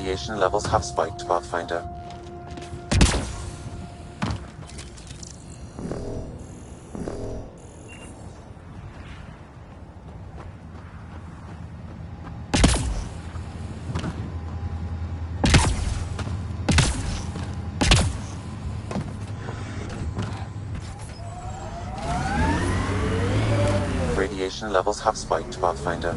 Radiation levels have spiked, Pathfinder. Radiation levels have spiked, Pathfinder.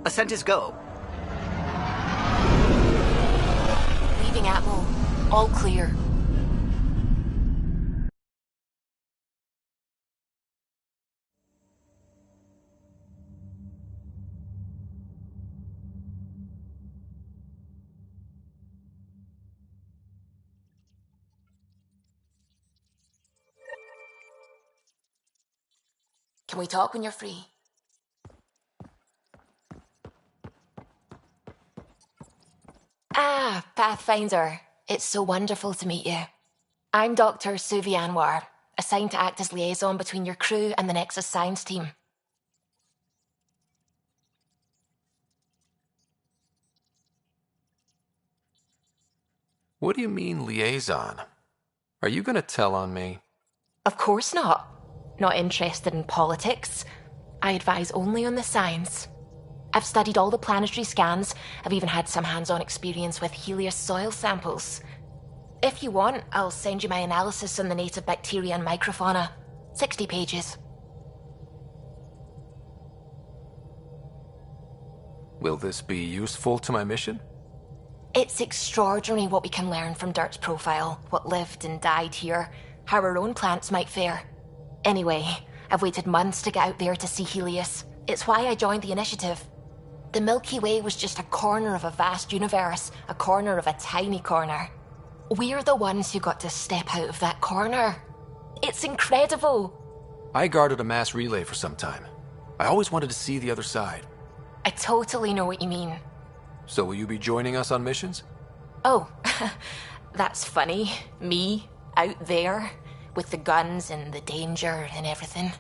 Ascent is go. Leaving Atmo. All clear. Can we talk when you're free? Ah, Pathfinder. It's so wonderful to meet you. I'm Dr. Suvi Anwar, assigned to act as liaison between your crew and the Nexus science team. What do you mean, liaison? Are you going to tell on me? Of course not. Not interested in politics. I advise only on the science. I've studied all the planetary scans. I've even had some hands-on experience with Helios soil samples. If you want, I'll send you my analysis on the native bacteria and microfauna. 60 pages. Will this be useful to my mission? It's extraordinary what we can learn from Dirt's profile, what lived and died here, how our own plants might fare. Anyway, I've waited months to get out there to see Helios. It's why I joined the initiative. The Milky Way was just a corner of a vast universe, a corner of a tiny corner. We're the ones who got to step out of that corner. It's incredible. I guarded a mass relay for some time. I always wanted to see the other side. I totally know what you mean. So will you be joining us on missions? Oh, that's funny. Me, out there, with the guns and the danger and everything.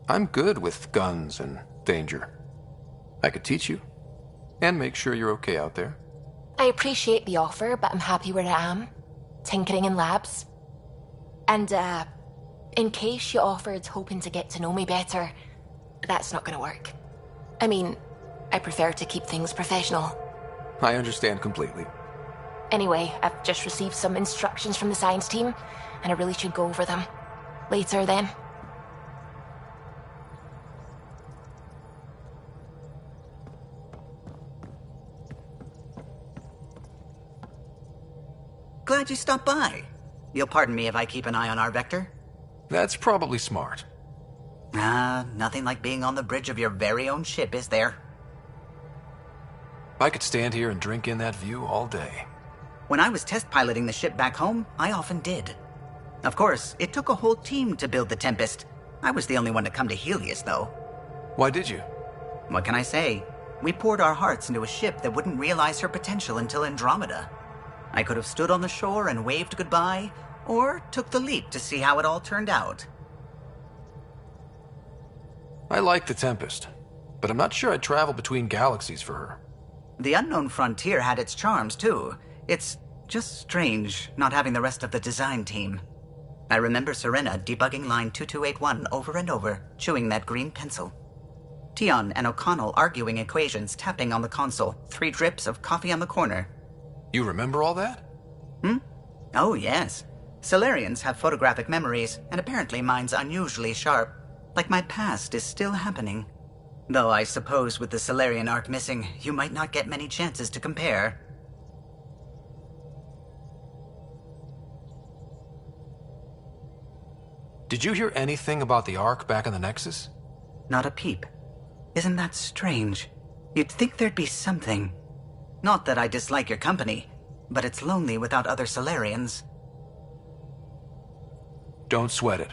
I'm good with guns and danger. I could teach you, and make sure you're okay out there. I appreciate the offer, but I'm happy where I am. Tinkering in labs. And, in case you offered hoping to get to know me better, that's not gonna work. I mean, I prefer to keep things professional. I understand completely. Anyway, I've just received some instructions from the science team, and I really should go over them. Later, then. Glad you stopped by. You'll pardon me if I keep an eye on our vector? That's probably smart. Nothing like being on the bridge of your very own ship, is there? I could stand here and drink in that view all day. When I was test piloting the ship back home, I often did. Of course, it took a whole team to build the Tempest. I was the only one to come to Helios, though. Why did you? What can I say? We poured our hearts into a ship that wouldn't realize her potential until Andromeda. I could have stood on the shore and waved goodbye, or took the leap to see how it all turned out. I like the Tempest, but I'm not sure I'd travel between galaxies for her. The unknown frontier had its charms, too. It's just strange not having the rest of the design team. I remember Serena debugging line 2281 over and over, chewing that green pencil. Tion and O'Connell arguing equations, tapping on the console, 3 drips of coffee on the corner. You remember all that? Oh, yes. Solarians have photographic memories, and apparently mine's unusually sharp. Like my past is still happening. Though I suppose with the Solarian Arc missing, you might not get many chances to compare. Did you hear anything about the Ark back in the Nexus? Not a peep. Isn't that strange? You'd think there'd be something. Not that I dislike your company, but it's lonely without other Solarians. Don't sweat it.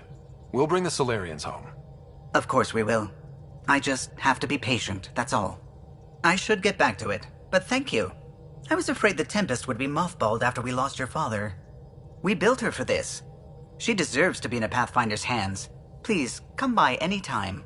We'll bring the Solarians home. Of course we will. I just have to be patient, that's all. I should get back to it, but thank you. I was afraid the Tempest would be mothballed after we lost your father. We built her for this. She deserves to be in a Pathfinder's hands. Please, come by any time.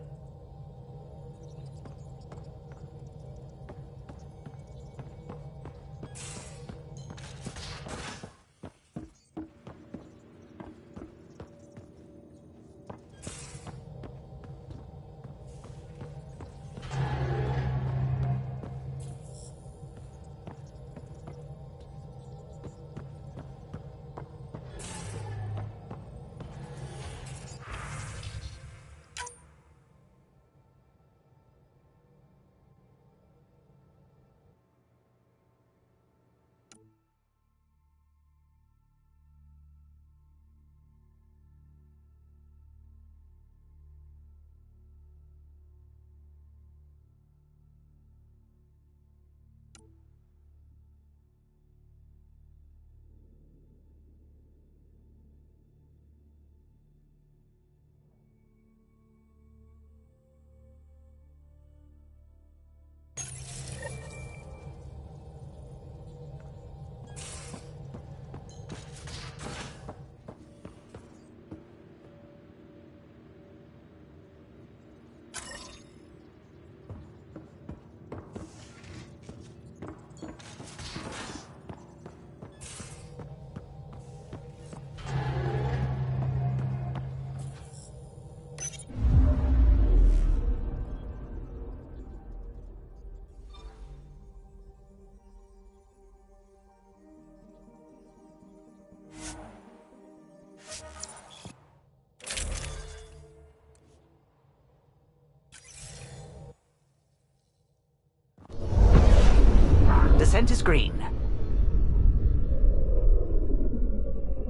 Descent is green.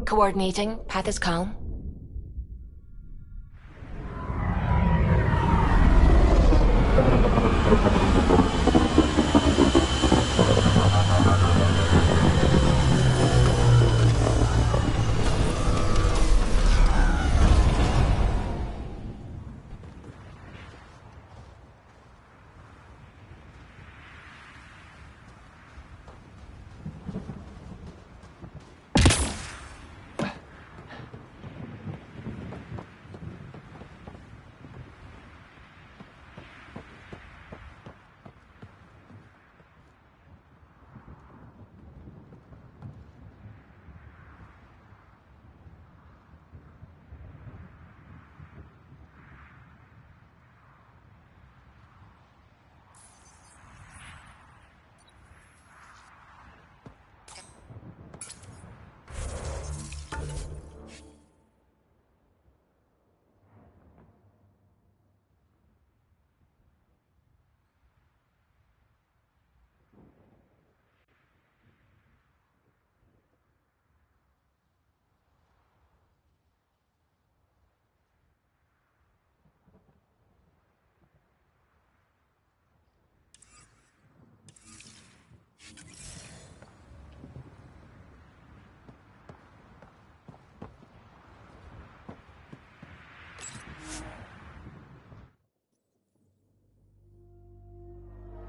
Coordinating. Path is calm.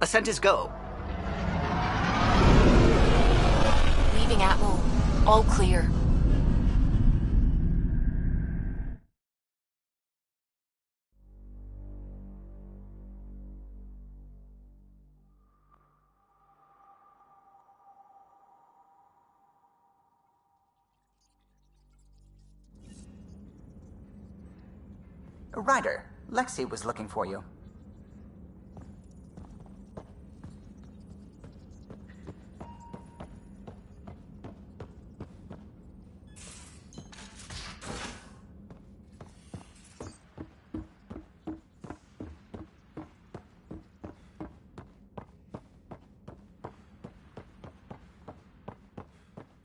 Ascent is go. Leaving Atmo. All clear. Ryder, Lexi was looking for you.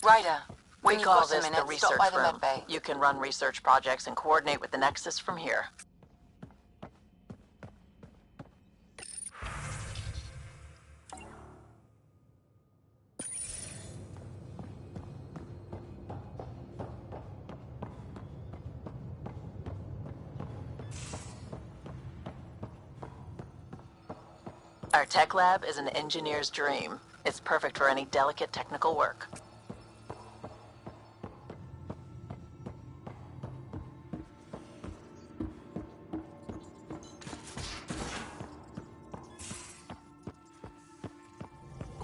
Ryder, We when you've call got a this the minute, research stop by the room. medbay. You can run research projects and coordinate with the Nexus from here. Our tech lab is an engineer's dream. It's perfect for any delicate technical work.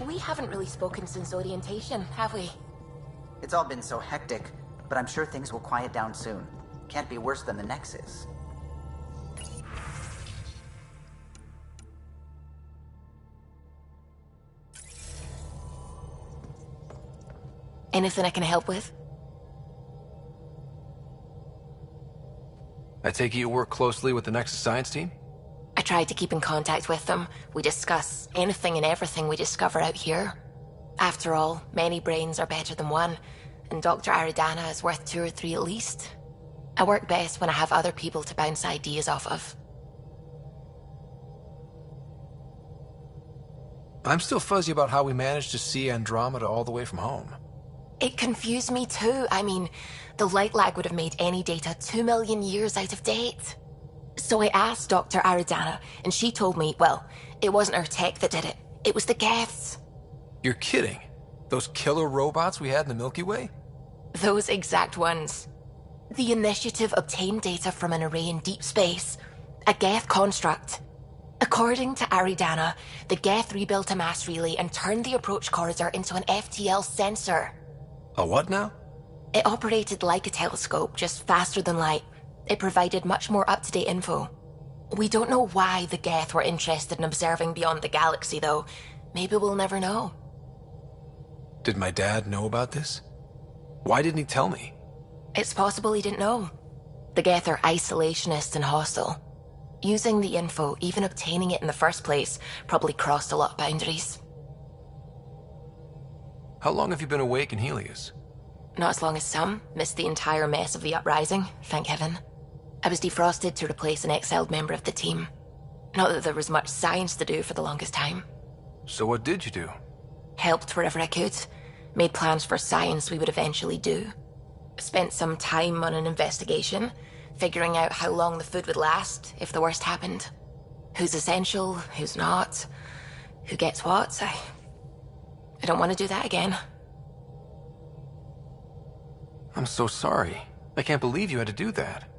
We haven't really spoken since orientation, have we? It's all been so hectic, but I'm sure things will quiet down soon. Can't be worse than the Nexus. Anything I can help with? I take it you work closely with the Nexus science team? I try to keep in contact with them. We discuss anything and everything we discover out here. After all, many brains are better than one, and Dr. Aridana is worth 2 or 3 at least. I work best when I have other people to bounce ideas off of. I'm still fuzzy about how we managed to see Andromeda all the way from home. It confused me too. I mean, the light lag would have made any data 2 million years out of date. So I asked Dr. Aridana, and she told me, well, it wasn't her tech that did it. It was the Geths. You're kidding? Those killer robots we had in the Milky Way? Those exact ones. The initiative obtained data from an array in deep space, a Geth construct. According to Aridana, the Geth rebuilt a mass relay and turned the approach corridor into an FTL sensor. A what now? It operated like a telescope, just faster than light. It provided much more up-to-date info. We don't know why the Geth were interested in observing beyond the galaxy, though. Maybe we'll never know. Did my dad know about this? Why didn't he tell me? It's possible he didn't know. The Geth are isolationist and hostile. Using the info, even obtaining it in the first place, probably crossed a lot of boundaries. How long have you been awake in Helios? Not as long as some. Missed the entire mess of the uprising, thank heaven. I was defrosted to replace an exiled member of the team. Not that there was much science to do for the longest time. So what did you do? Helped wherever I could. Made plans for science we would eventually do. Spent some time on an investigation, figuring out how long the food would last if the worst happened. Who's essential, who's not, who gets what. I don't want to do that again. I'm so sorry. I can't believe you had to do that.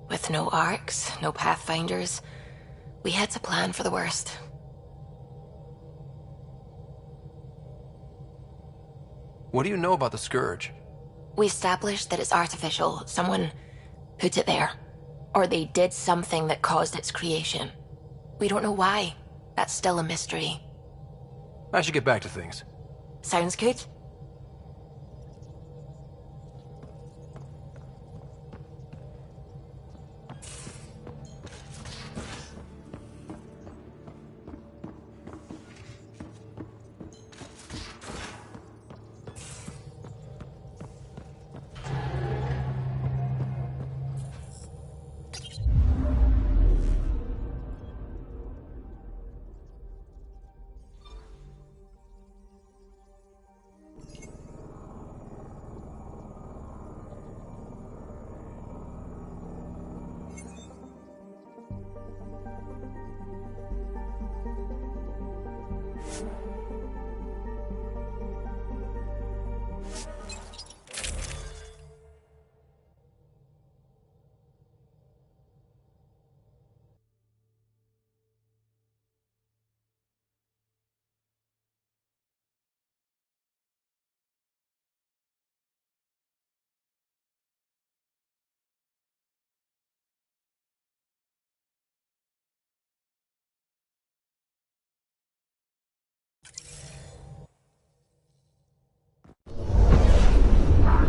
With no arcs, no pathfinders, we had to plan for the worst. What do you know about the Scourge? We established that it's artificial. Someone put it there. Or they did something that caused its creation. We don't know why. That's still a mystery. I should get back to things. Sounds good?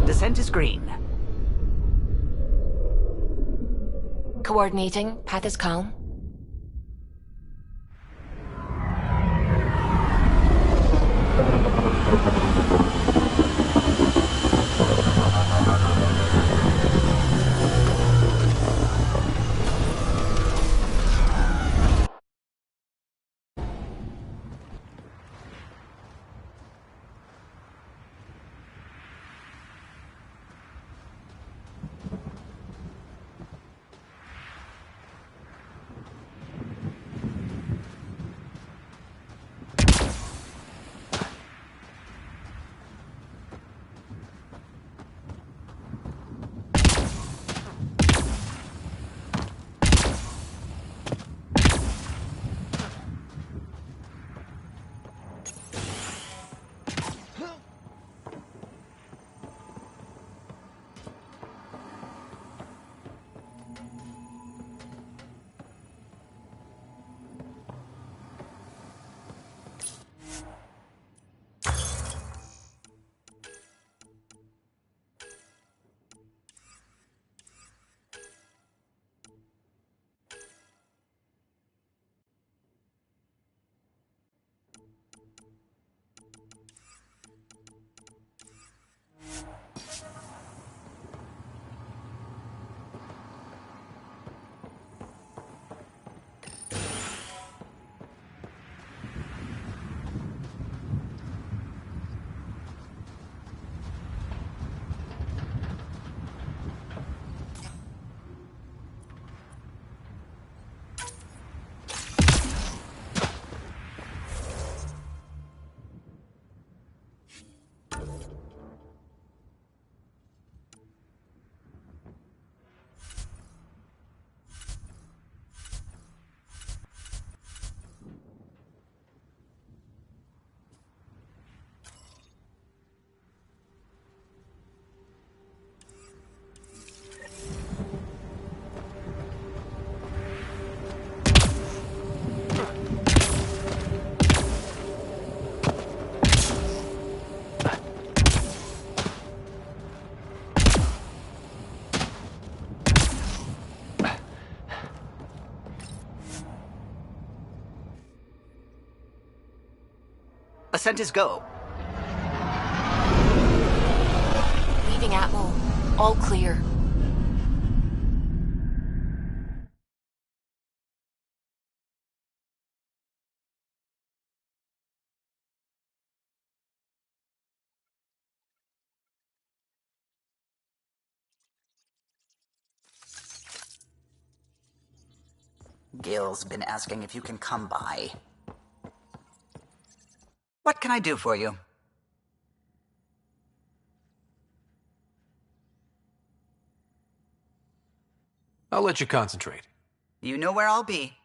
Descent is green. Coordinating. Path is calm. Ascent is go. Leaving Atmo. All clear. Gil's been asking if you can come by. What can I do for you? I'll let you concentrate. You know where I'll be.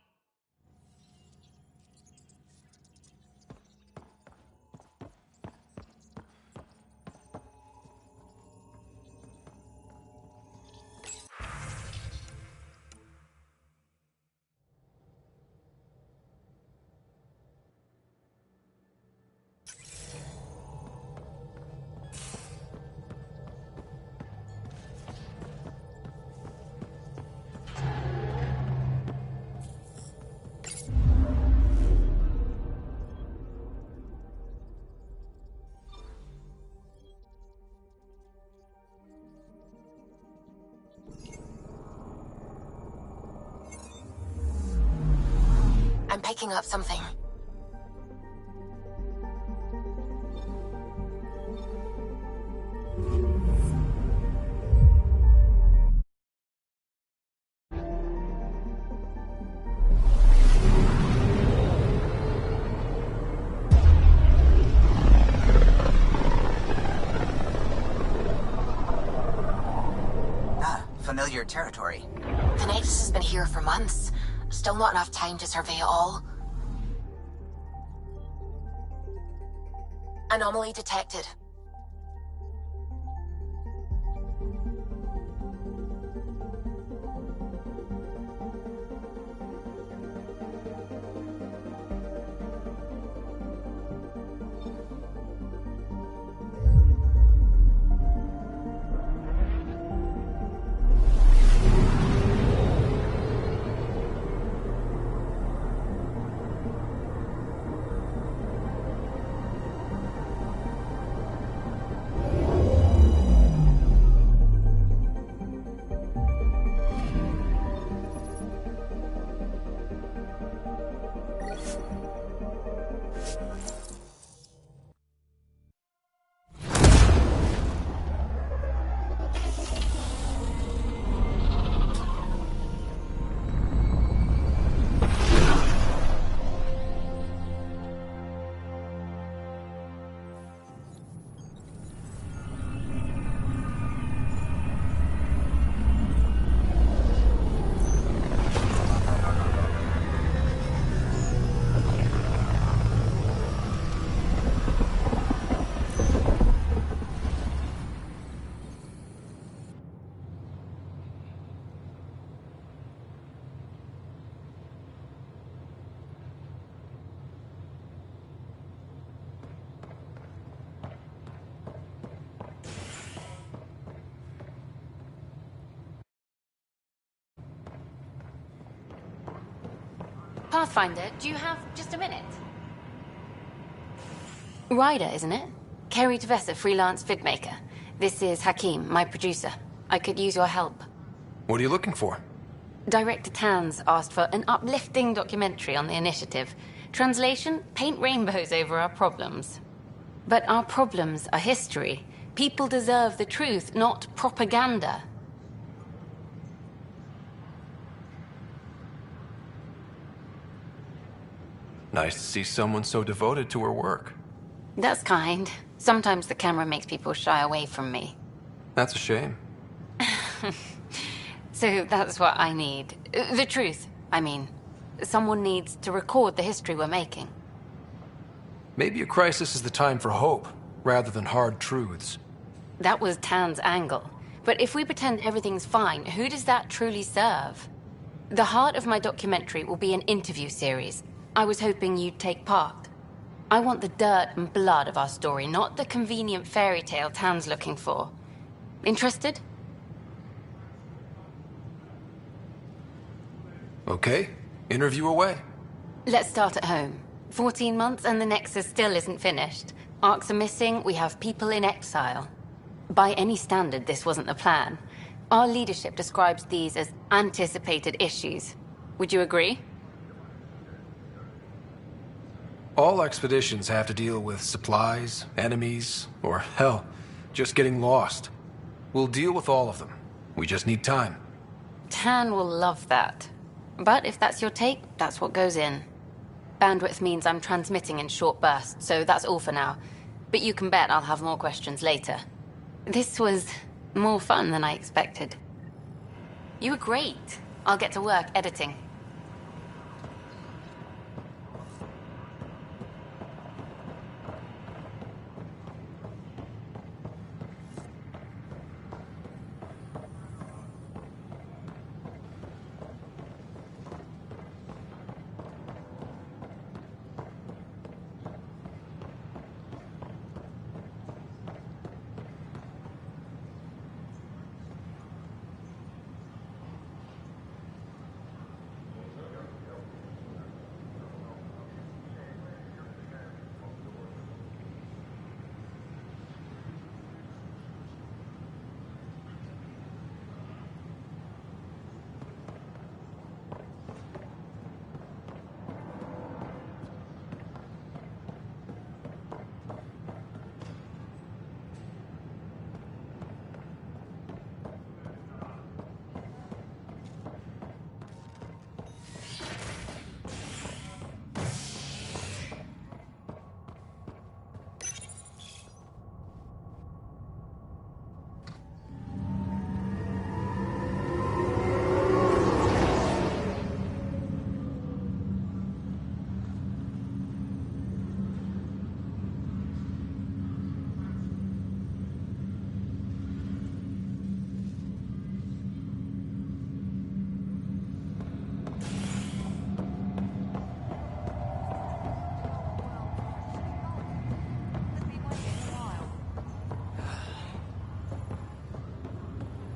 I'm picking up something. Familiar territory. The Nexus has been here for months. Still not enough time to survey it all. Anomaly detected. Pathfinder, do you have just a minute? Ryder, isn't it? Kerry Tavessa, freelance vidmaker. This is Hakeem, my producer. I could use your help. What are you looking for? Director Tans asked for an uplifting documentary on the initiative. Translation, paint rainbows over our problems. But our problems are history. People deserve the truth, not propaganda. Nice to see someone so devoted to her work. That's kind. Sometimes the camera makes people shy away from me. That's a shame. So that's what I need. The truth, I mean. Someone needs to record the history we're making. Maybe a crisis is the time for hope, rather than hard truths. That was Tan's angle. But if we pretend everything's fine, who does that truly serve? The heart of my documentary will be an interview series. I was hoping you'd take part. I want the dirt and blood of our story, not the convenient fairy tale Tan's looking for. Interested? Okay, interview away. Let's start at home. 14 months and the Nexus still isn't finished. Arcs are missing, we have people in exile. By any standard, this wasn't the plan. Our leadership describes these as anticipated issues. Would you agree? All expeditions have to deal with supplies, enemies, or hell, just getting lost. We'll deal with all of them. We just need time. Tan will love that. But if that's your take, that's what goes in. Bandwidth means I'm transmitting in short bursts, so that's all for now. But you can bet I'll have more questions later. This was more fun than I expected. You were great. I'll get to work editing.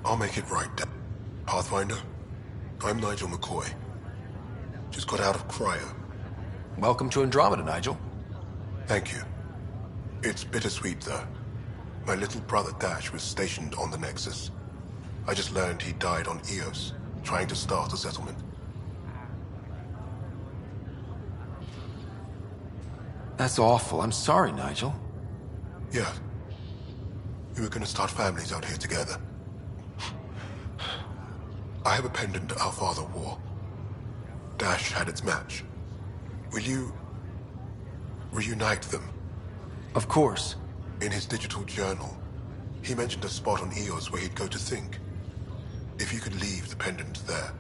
I'll make it right, Pathfinder. I'm Nigel McCoy. Just got out of cryo. Welcome to Andromeda, Nigel. Thank you. It's bittersweet, though. My little brother Dash was stationed on the Nexus. I just learned he died on Eos, trying to start a settlement. That's awful. I'm sorry, Nigel. Yeah. We were gonna start families out here together. I have a pendant our father wore. Dash had its match. Will you reunite them? Of course. In his digital journal, he mentioned a spot on Eos where he'd go to think. If you could leave the pendant there.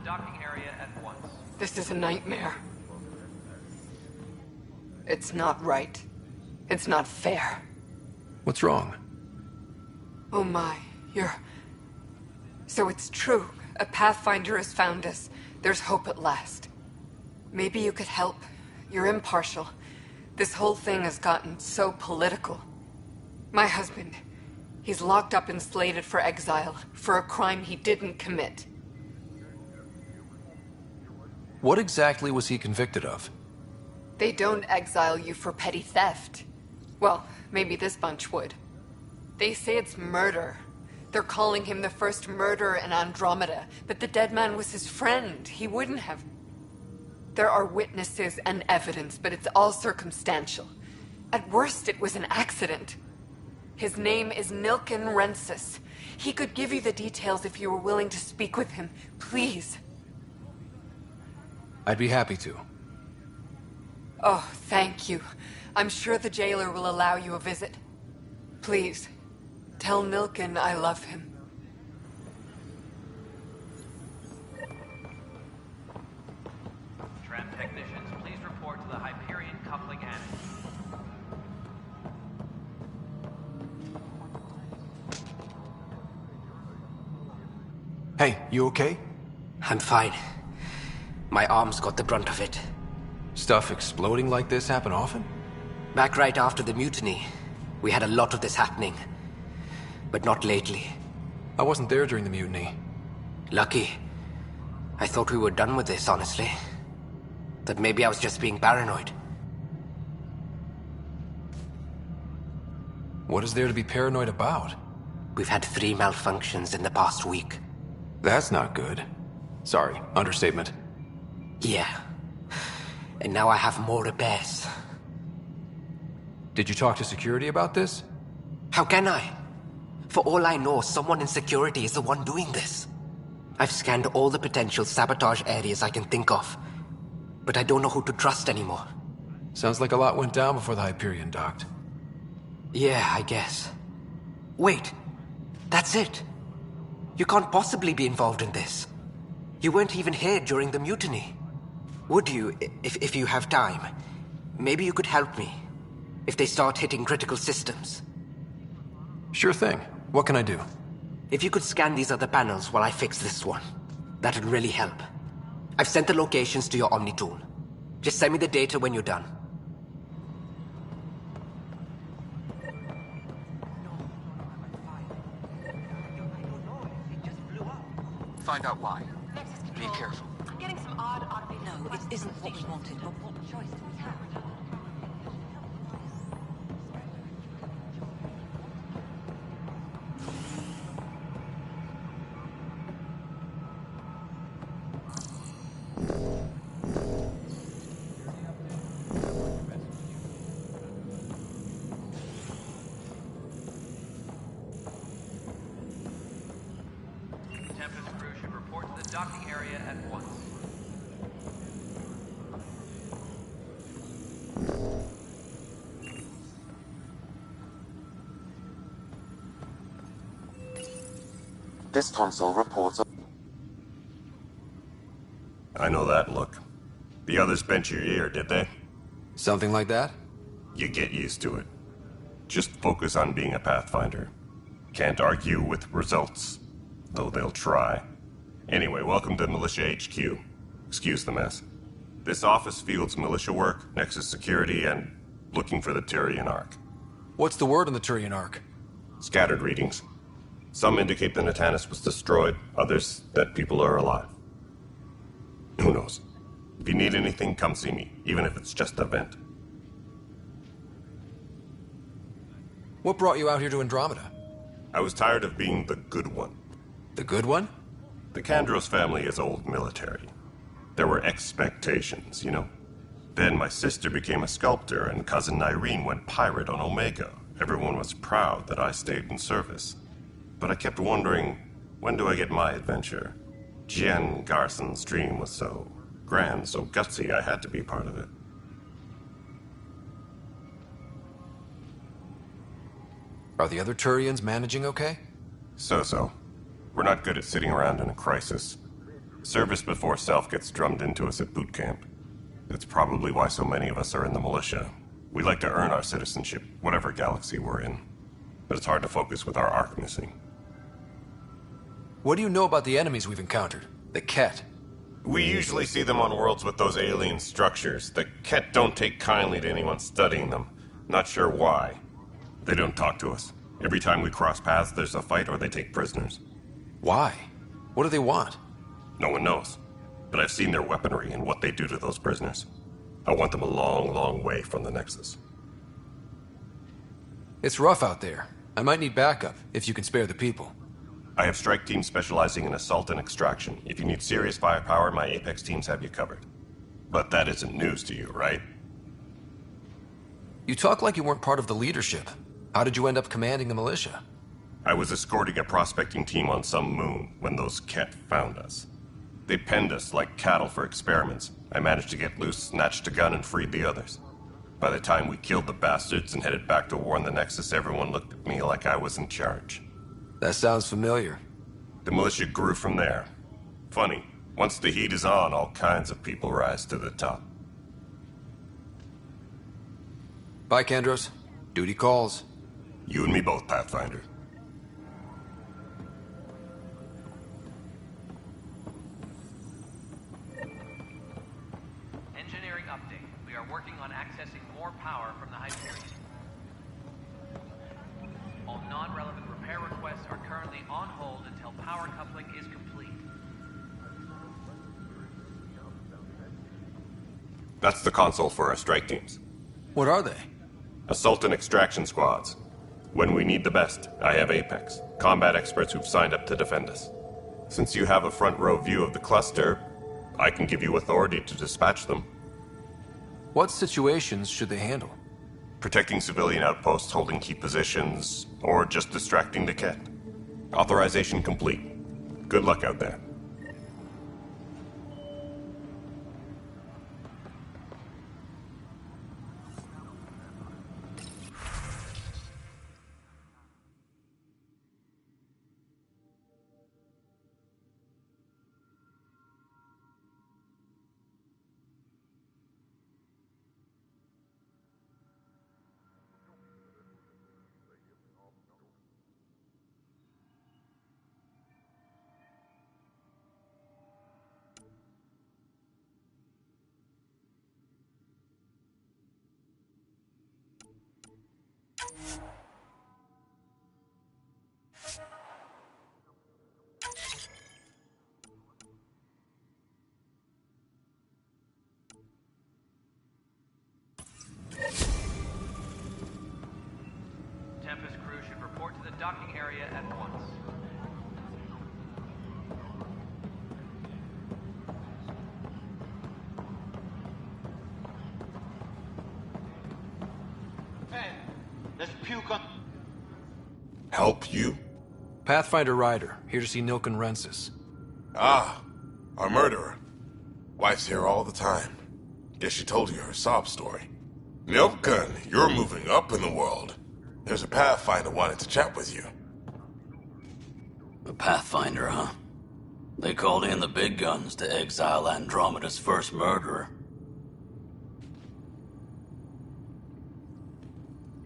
Docking area at once. This is a nightmare. It's not right. It's not fair. What's wrong? Oh my, So it's true. A Pathfinder has found us. There's hope at last. Maybe you could help. You're impartial. This whole thing has gotten so political. My husband, he's locked up and slated for exile for a crime he didn't commit. What exactly was he convicted of? They don't exile you for petty theft. Well, maybe this bunch would. They say it's murder. They're calling him the first murderer in Andromeda, but the dead man was his friend. He wouldn't have... There are witnesses and evidence, but it's all circumstantial. At worst, it was an accident. His name is Nilken Rensis. He could give you the details if you were willing to speak with him. Please. I'd be happy to. Oh, thank you. I'm sure the jailer will allow you a visit. Please, tell Nilken I love him. Tram technicians, please report to the Hyperion coupling annex. Hey, you okay? I'm fine. My arms got the brunt of it. Stuff exploding like this happen often? Back right after the mutiny, we had a lot of this happening. But not lately. I wasn't there during the mutiny. Lucky. I thought we were done with this, honestly. That maybe I was just being paranoid. What is there to be paranoid about? We've had 3 malfunctions in the past week. That's not good. Sorry, understatement. Yeah. And now I have more repairs. Did you talk to security about this? How can I? For all I know, someone in security is the one doing this. I've scanned all the potential sabotage areas I can think of. But I don't know who to trust anymore. Sounds like a lot went down before the Hyperion docked. Yeah, I guess. Wait. That's it. You can't possibly be involved in this. You weren't even here during the mutiny. Would you, if you have time? Maybe you could help me. If they start hitting critical systems. Sure thing. What can I do? If you could scan these other panels while I fix this one, that'd really help. I've sent the locations to your Omni tool. Just send me the data when you're done. Find out why. Be careful. I'm getting some odd automated... No, it isn't what we wanted, but what choice do we have? Tempest crew should report to the docking area at once. This console reports. I know that look. The others bent your ear, did they? Something like that? You get used to it. Just focus on being a Pathfinder. Can't argue with results, though they'll try. Anyway, welcome to Militia HQ. Excuse the mess. This office fields militia work, Nexus security, and looking for the Tyrian Ark. What's the word on the Turian Ark? Scattered readings. Some indicate the Natanus was destroyed, others that people are alive. Who knows? If you need anything, come see me, even if it's just a vent. What brought you out here to Andromeda? I was tired of being the good one. The good one? The Kandros family is old military. There were expectations, you know? Then my sister became a sculptor and cousin Irene went pirate on Omega. Everyone was proud that I stayed in service. But I kept wondering, when do I get my adventure? Jen Garson's dream was so grand, so gutsy, I had to be part of it. Are the other Turians managing okay? So. We're not good at sitting around in a crisis. Service before self gets drummed into us at boot camp. That's probably why so many of us are in the militia. We like to earn our citizenship, whatever galaxy we're in. But it's hard to focus with our arc missing. What do you know about the enemies we've encountered? The Ket? We usually see them on worlds with those alien structures. The Ket don't take kindly to anyone studying them. Not sure why. They don't talk to us. Every time we cross paths, there's a fight or they take prisoners. Why? What do they want? No one knows. But I've seen their weaponry and what they do to those prisoners. I want them a long, long way from the Nexus. It's rough out there. I might need backup, if you can spare the people. I have strike teams specializing in assault and extraction. If you need serious firepower, my Apex teams have you covered. But that isn't news to you, right? You talk like you weren't part of the leadership. How did you end up commanding the militia? I was escorting a prospecting team on some moon when those Ket found us. They penned us like cattle for experiments. I managed to get loose, snatched a gun, and freed the others. By the time we killed the bastards and headed back to war on the Nexus, everyone looked at me like I was in charge. That sounds familiar. The militia grew from there. Funny, once the heat is on, all kinds of people rise to the top. Bye, Kandros. Duty calls. You and me both, Pathfinder. Engineering update. We are working on accessing more power from the Hyperion. All non-relevant repair requests are currently on hold until power coupling is complete. That's the console for our strike teams. What are they? Assault and extraction squads. When we need the best, I have Apex, combat experts who've signed up to defend us. Since you have a front row view of the cluster, I can give you authority to dispatch them. What situations should they handle? Protecting civilian outposts, holding key positions, or just distracting the Ket. Authorization complete. Good luck out there. Tempest crew should report to the docking area at once. Hey, let's puke on... Help you? Pathfinder Ryder, here to see Nilken Rensis. Ah, our murderer. Wife's here all the time. Guess she told you her sob story. Nilken, you're moving up in the world. There's a Pathfinder wanting to chat with you. A Pathfinder, huh? They called in the big guns to exile Andromeda's first murderer.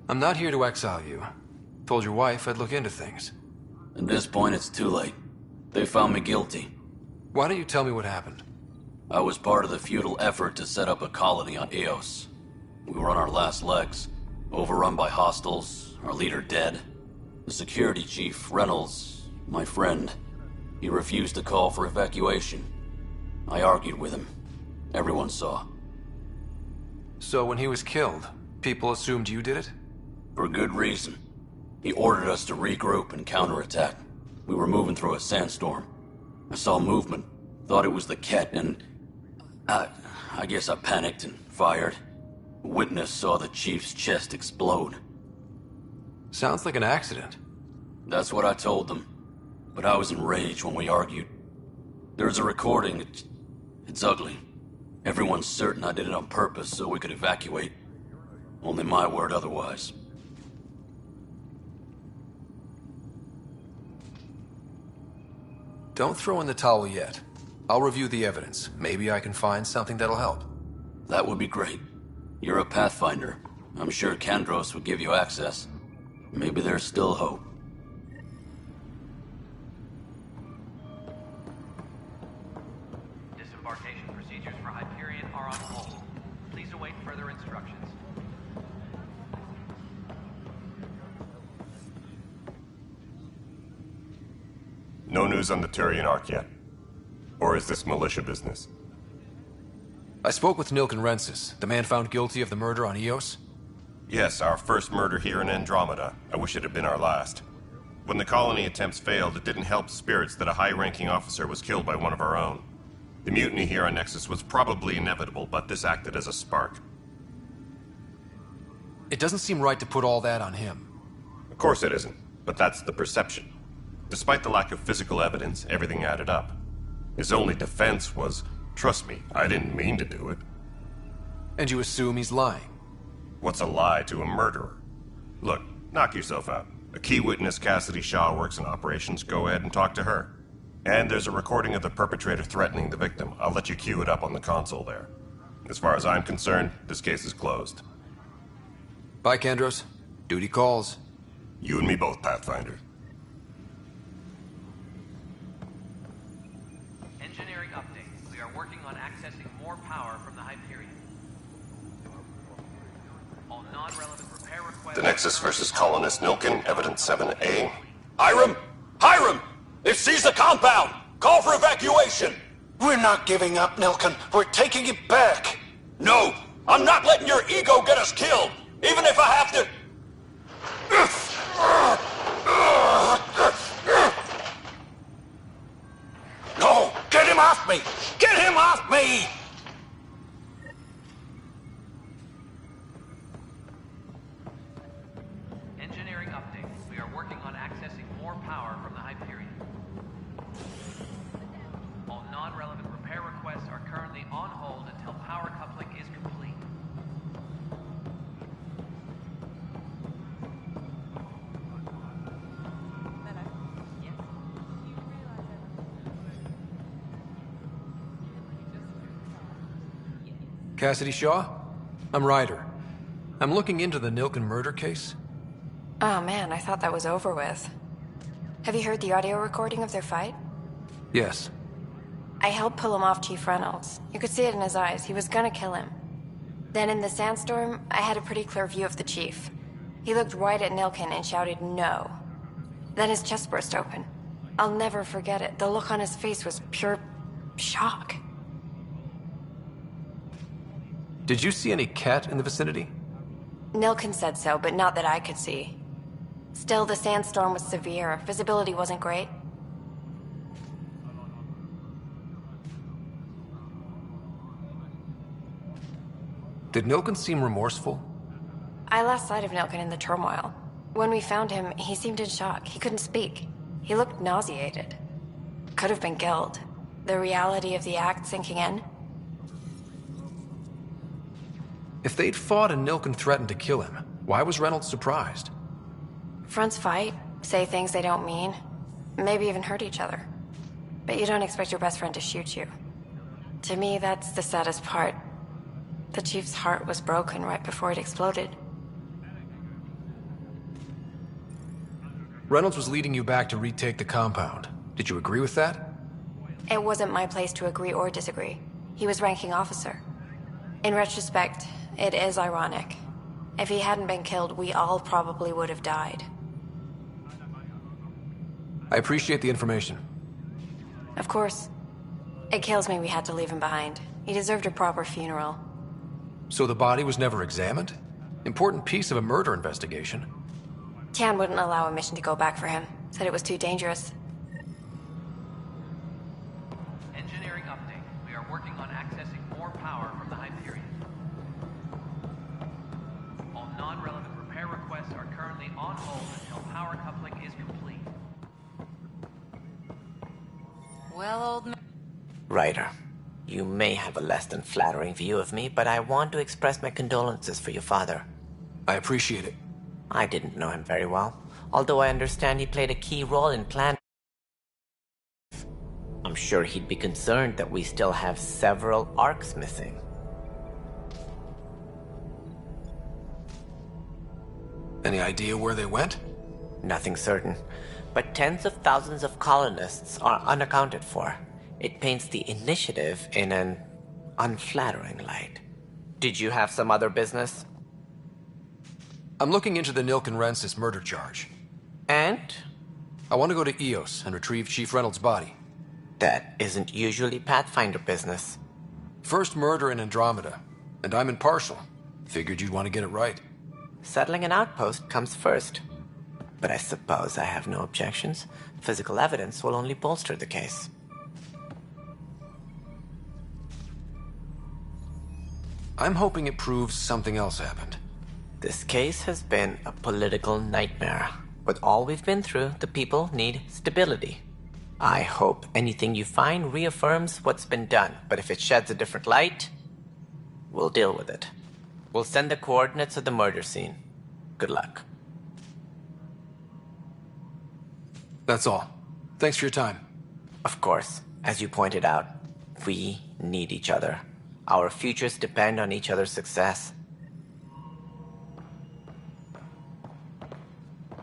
I'm not here to exile you. Told your wife I'd look into things. At this point, it's too late. They found me guilty. Why don't you tell me what happened? I was part of the futile effort to set up a colony on Eos. We were on our last legs, overrun by hostiles, our leader dead. The security chief, Reynolds, my friend, he refused to call for evacuation. I argued with him. Everyone saw. So when he was killed, people assumed you did it? For good reason. He ordered us to regroup and counterattack. We were moving through a sandstorm. I saw movement, thought it was the Ket, and I guess I panicked and fired. A witness saw the chief's chest explode. Sounds like an accident. That's what I told them. But I was enraged when we argued. There's a recording. It's ugly. Everyone's certain I did it on purpose so we could evacuate. Only my word otherwise. Don't throw in the towel yet. I'll review the evidence. Maybe I can find something that'll help. That would be great. You're a Pathfinder. I'm sure Kandros would give you access. Maybe there's still hope. Disembarkation procedures for Hyperion are on hold. Please await further instructions. No news on the Turian Ark yet? Or is this militia business? I spoke with Nilken Rensis, the man found guilty of the murder on Eos. Yes, our first murder here in Andromeda. I wish it had been our last. When the colony attempts failed, it didn't help spirits that a high-ranking officer was killed by one of our own. The mutiny here on Nexus was probably inevitable, but this acted as a spark. It doesn't seem right to put all that on him. Of course it isn't, but that's the perception. Despite the lack of physical evidence, everything added up. His only defense was, "Trust me, I didn't mean to do it." And you assume he's lying? What's a lie to a murderer? Look, knock yourself out. A key witness, Cassidy Shaw, works in operations. Go ahead and talk to her. And there's a recording of the perpetrator threatening the victim. I'll let you cue it up on the console there. As far as I'm concerned, this case is closed. Bye, Kandros. Duty calls. You and me both, Pathfinder. Engineering update. We are working on accessing more power from the Hyperion. All non-relevant repair requests... The Nexus versus Colonist Nilkin, Evidence 7A. Hiram! Hiram! They've seized the compound! Call for evacuation! We're not giving up, Nilkin. We're taking it back. No! I'm not letting your ego get us killed! Even if I have to... No! Get him off me! Get him off me! Engineering update. We are working on accessing more power from the Hyperion. All non-relevant repair requests are currently on hold until power coupling is complete. Cassidy Shaw? I'm Ryder. I'm looking into the Nilkin murder case. Oh man, I thought that was over with. Have you heard the audio recording of their fight? Yes. I helped pull him off Chief Reynolds. You could see it in his eyes. He was gonna kill him. Then in the sandstorm, I had a pretty clear view of the Chief. He looked right at Nilkin and shouted no. Then his chest burst open. I'll never forget it. The look on his face was pure shock. Did you see any cat in the vicinity? Nilkin said so, but not that I could see. Still, the sandstorm was severe. Visibility wasn't great. Did Nilkin seem remorseful? I lost sight of Nilkin in the turmoil. When we found him, he seemed in shock. He couldn't speak. He looked nauseated. Could have been guilt. The reality of the act sinking in. If they'd fought and Nilkin threatened to kill him, why was Reynolds surprised? Fronts fight, say things they don't mean, maybe even hurt each other. But you don't expect your best friend to shoot you. To me, that's the saddest part. The Chief's heart was broken right before it exploded. Reynolds was leading you back to retake the compound. Did you agree with that? It wasn't my place to agree or disagree. He was ranking officer. In retrospect, it is ironic. If he hadn't been killed, we all probably would have died. I appreciate the information. Of course. It kills me we had to leave him behind. He deserved a proper funeral. So the body was never examined? Important piece of a murder investigation. Tian wouldn't allow a mission to go back for him. Said it was too dangerous. Engineering update. We are working on accessing more power from the Hyperion. All non-relevant repair requests are currently on hold until power coupling is complete. Well, old man... Ryder, you may have a less than flattering view of me, but I want to express my condolences for your father. I appreciate it. I didn't know him very well, although I understand he played a key role in planning. I'm sure he'd be concerned that we still have several arcs missing. Any idea where they went? Nothing certain, but tens of thousands of colonists are unaccounted for. It paints the initiative in an unflattering light. Did you have some other business? I'm looking into the Nilkin Rensis murder charge. And? I want to go to EOS and retrieve Chief Reynolds' body. That isn't usually Pathfinder business. First murder in Andromeda, and I'm impartial. Figured you'd want to get it right. Settling an outpost comes first. but I suppose I have no objections. Physical evidence will only bolster the case. I'm hoping it proves something else happened. This case has been a political nightmare. With all we've been through, the people need stability. I hope anything you find reaffirms what's been done, but if it sheds a different light, we'll deal with it. We'll send the coordinates of the murder scene. Good luck. That's all. Thanks for your time. Of course, as you pointed out, we need each other. Our futures depend on each other's success.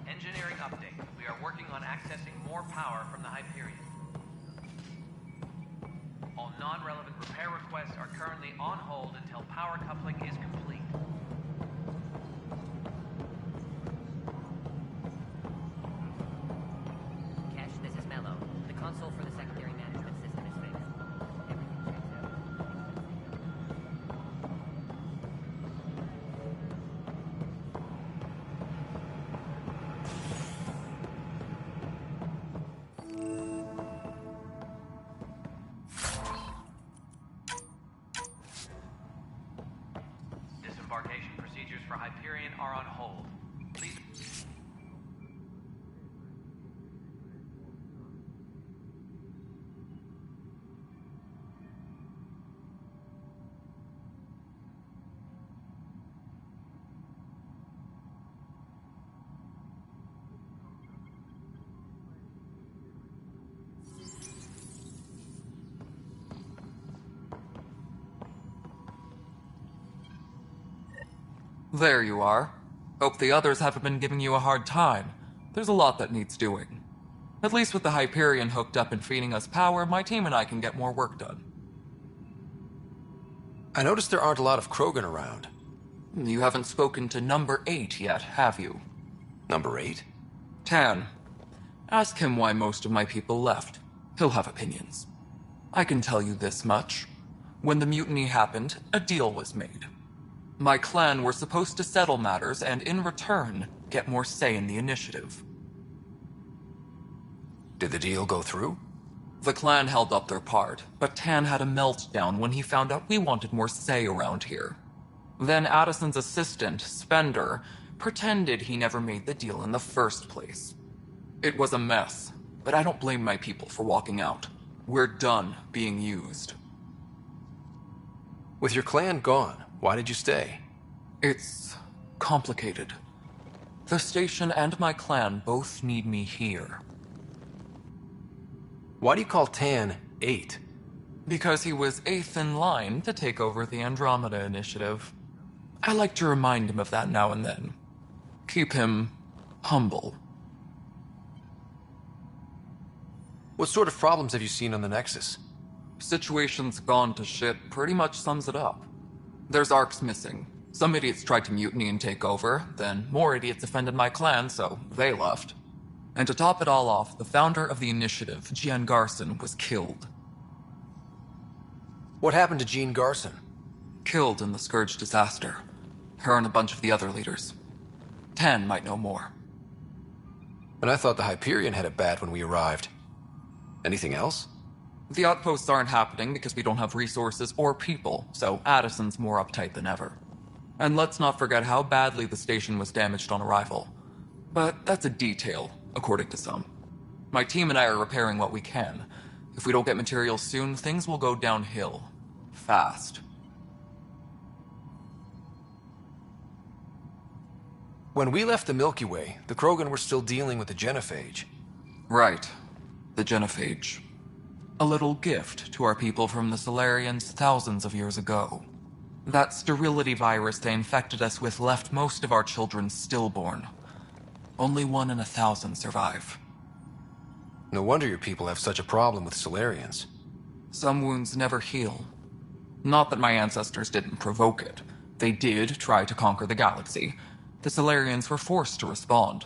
Engineering update. We are working on accessing more power from the Hyperion. All non-relevant repair requests are currently on hold until power coupling is complete. Kesh, this is Mello. The console for the secondary management system is fixed. Everything checks out. Disembarkation procedures for Hyperion are on hold. Please. There you are. Hope the others haven't been giving you a hard time. There's a lot that needs doing. At least with the Hyperion hooked up and feeding us power, my team and I can get more work done. I noticed there aren't a lot of Krogan around. You haven't spoken to number 8 yet, have you? Number 8? Tan. Ask him why most of my people left. He'll have opinions. I can tell you this much. When the mutiny happened, a deal was made. My clan were supposed to settle matters and, in return, get more say in the initiative. Did the deal go through? The clan held up their part, but Tan had a meltdown when he found out we wanted more say around here. Then Addison's assistant, Spender, pretended he never made the deal in the first place. It was a mess, but I don't blame my people for walking out. We're done being used. With your clan gone, why did you stay? It's complicated. The station and my clan both need me here. Why do you call Tan 8? Because he was 8th in line to take over the Andromeda initiative. I like to remind him of that now and then. Keep him humble. What sort of problems have you seen on the Nexus? Situation's gone to shit pretty much sums it up. There's arcs missing. Some idiots tried to mutiny and take over, then more idiots offended my clan, so they left. And to top it all off, the founder of the initiative, Jean Garson, was killed. What happened to Jean Garson? Killed in the Scourge disaster. Her and a bunch of the other leaders. Tan might know more. And I thought the Hyperion had it bad when we arrived. Anything else? The outposts aren't happening because we don't have resources or people, so Addison's more uptight than ever. And let's not forget how badly the station was damaged on arrival. But that's a detail, according to some. My team and I are repairing what we can. If we don't get materials soon, things will go downhill. Fast. When we left the Milky Way, the Krogan were still dealing with the genophage. Right. The genophage. A little gift to our people from the Solarians thousands of years ago. That sterility virus they infected us with left most of our children stillborn. Only 1 in 1,000 survive. No wonder your people have such a problem with Solarians. Some wounds never heal. Not that my ancestors didn't provoke it. They did try to conquer the galaxy. The Solarians were forced to respond.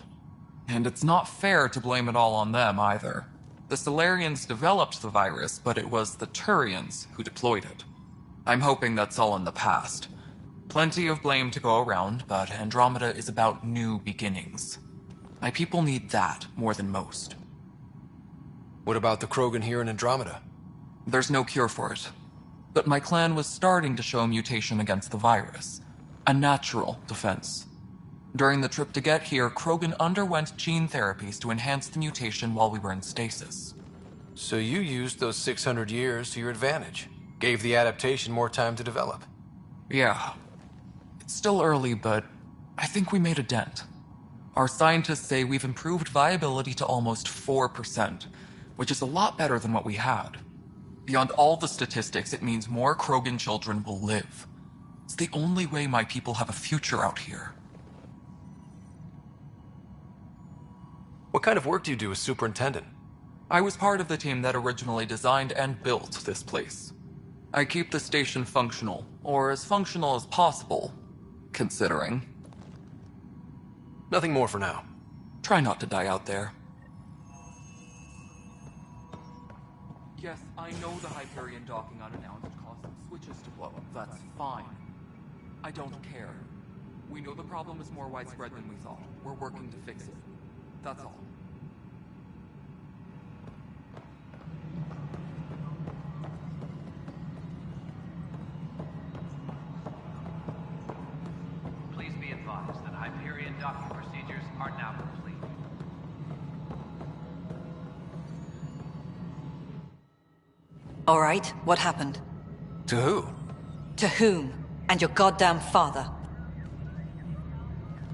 And it's not fair to blame it all on them either. The Solarians developed the virus, but it was the Turians who deployed it. I'm hoping that's all in the past. Plenty of blame to go around, but Andromeda is about new beginnings. My people need that more than most. What about the Krogan here in Andromeda? There's no cure for it. But my clan was starting to show a mutation against the virus. A natural defense. During the trip to get here, Krogan underwent gene therapies to enhance the mutation while we were in stasis. So you used those 600 years to your advantage. Gave the adaptation more time to develop. Yeah. It's still early, but I think we made a dent. Our scientists say we've improved viability to almost 4%, which is a lot better than what we had. Beyond all the statistics, it means more Krogan children will live. It's the only way my people have a future out here. What kind of work do you do as superintendent? I was part of the team that originally designed and built this place. I keep the station functional, or as functional as possible, considering. Nothing more for now. Try not to die out there. Yes, I know the Hyperion docking unannounced caused some switches to blow up. That's fine. I don't care. We know the problem is more widespread than we thought. We're working to fix it. That's all. Please be advised that Hyperion docking procedures are now complete. All right, what happened? To who? To whom? And your goddamn father.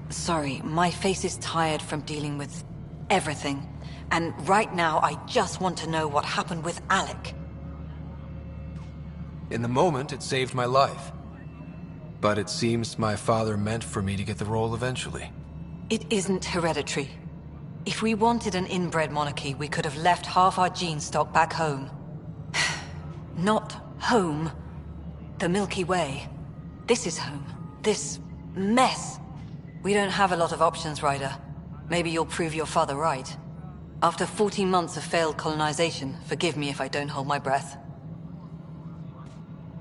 Sorry, my face is tired from dealing with everything. And right now, I just want to know what happened with Alec. In the moment, it saved my life. But it seems my father meant for me to get the role eventually. It isn't hereditary. If we wanted an inbred monarchy, we could have left half our gene stock back home. Not home. The Milky Way. This is home. This mess. We don't have a lot of options, Ryder. Maybe you'll prove your father right. After 14 months of failed colonization, forgive me if I don't hold my breath.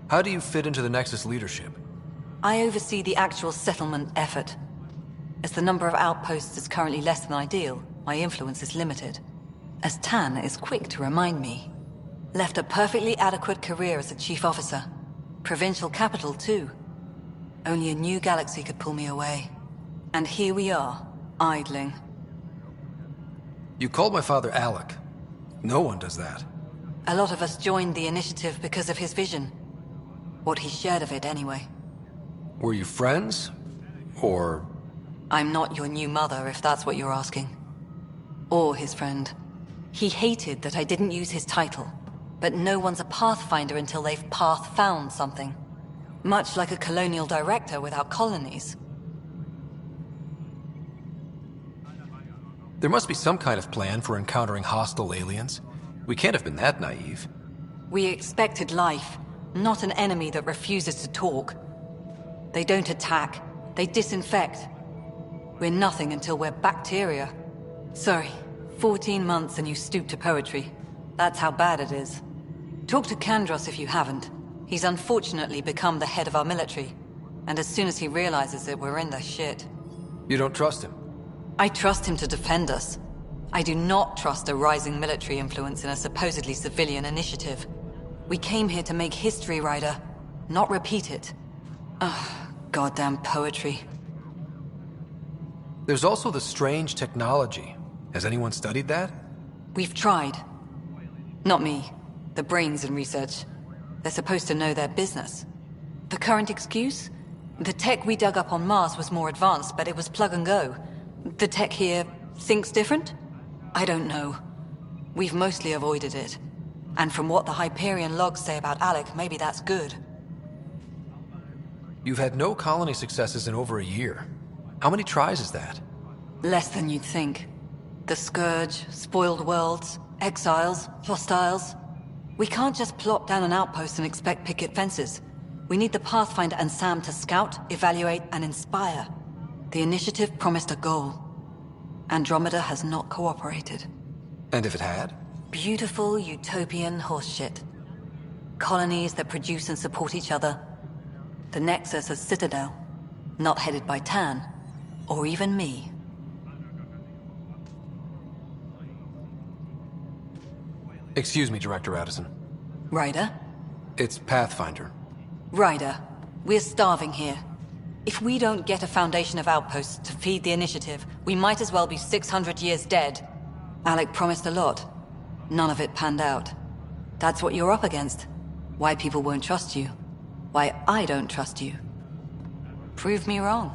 How do you fit into the Nexus leadership? I oversee the actual settlement effort. As the number of outposts is currently less than ideal, my influence is limited. As Tan is quick to remind me. Left a perfectly adequate career as a chief officer. Provincial capital, too. Only a new galaxy could pull me away. And here we are, idling. You called my father Alec. No one does that. A lot of us joined the initiative because of his vision. What he shared of it, anyway. Were you friends? Or... I'm not your new mother, if that's what you're asking. Or his friend. He hated that I didn't use his title. But no one's a pathfinder until they've path-found something. Much like a colonial director without colonies. There must be some kind of plan for encountering hostile aliens. We can't have been that naive. We expected life, not an enemy that refuses to talk. They don't attack, they disinfect. We're nothing until we're bacteria. Sorry, 14 months and you stoop to poetry. That's how bad it is. Talk to Kandros if you haven't. He's unfortunately become the head of our military. And as soon as he realizes it, we're in the shit. You don't trust him? I trust him to defend us. I do not trust a rising military influence in a supposedly civilian initiative. We came here to make history, Ryder, not repeat it. Ugh, goddamn poetry. There's also the strange technology. Has anyone studied that? We've tried. Not me. The brains in research. They're supposed to know their business. The current excuse? The tech we dug up on Mars was more advanced, but it was plug and go. The tech here thinks different? I don't know. We've mostly avoided it. And from what the Hyperion logs say about Alec, maybe that's good. You've had no colony successes in over a year. How many tries is that? Less than you'd think. The Scourge, spoiled worlds, exiles, hostiles. We can't just plop down an outpost and expect picket fences. We need the Pathfinder and Sam to scout, evaluate, and inspire. The initiative promised a goal. Andromeda has not cooperated. And if it had? Beautiful utopian horseshit. Colonies that produce and support each other. The Nexus as Citadel. Not headed by Tan. Or even me. Excuse me, Director Addison. Ryder? It's Pathfinder. Ryder, we're starving here. If we don't get a foundation of outposts to feed the initiative, we might as well be 600 years dead. Alec promised a lot. None of it panned out. That's what you're up against. Why people won't trust you. Why I don't trust you. Prove me wrong.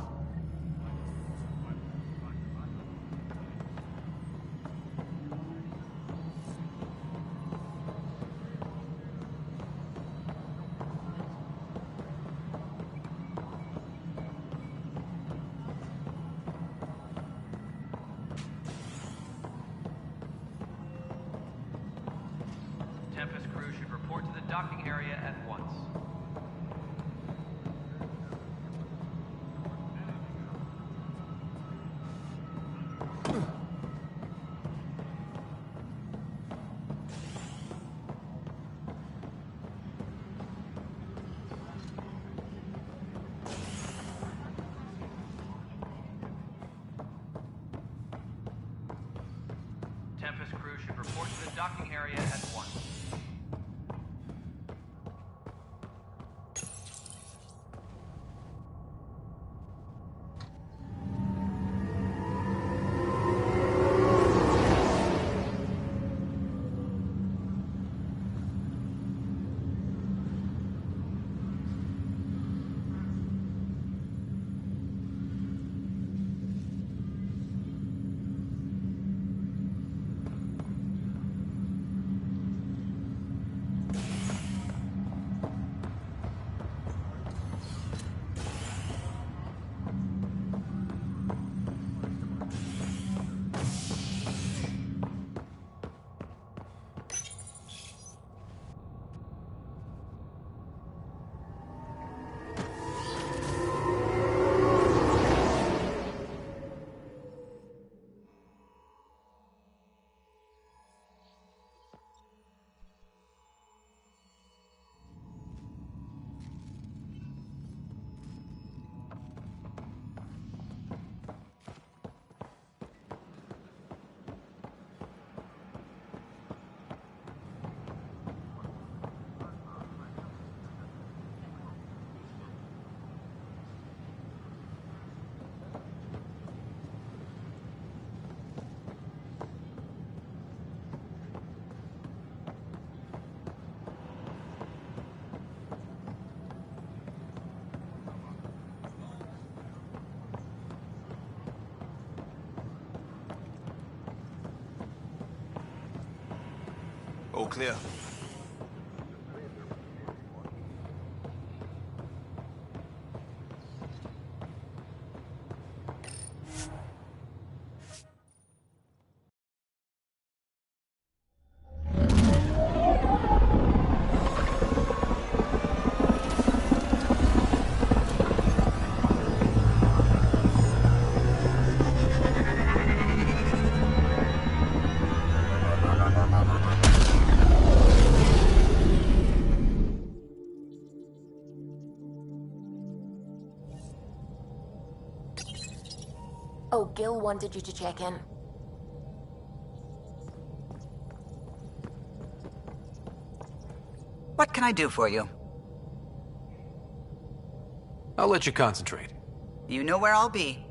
Tempest crew should report to the docking area at once. Tempest crew should report to the docking area at once. All clear. Oh, Gil wanted you to check in. What can I do for you? I'll let you concentrate. You know where I'll be.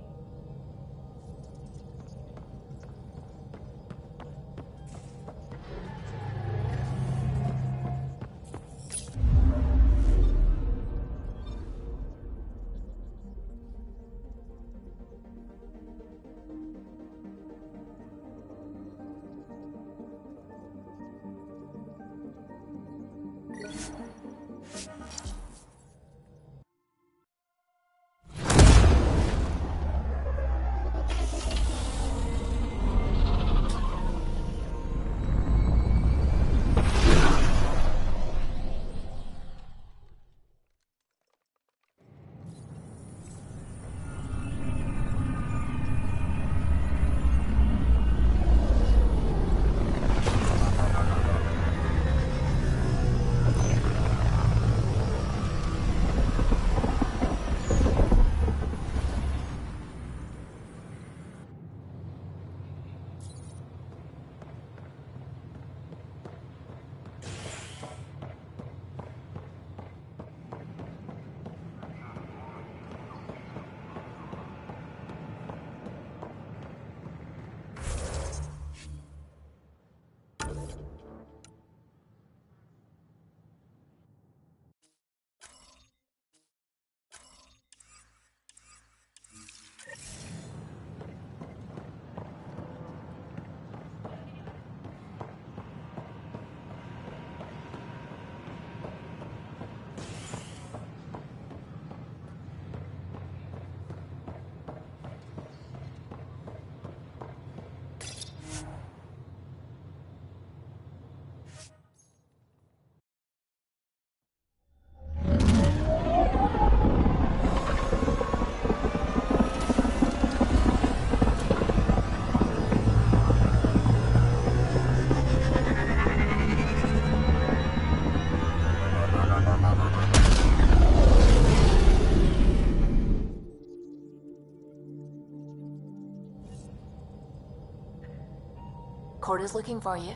is looking for you.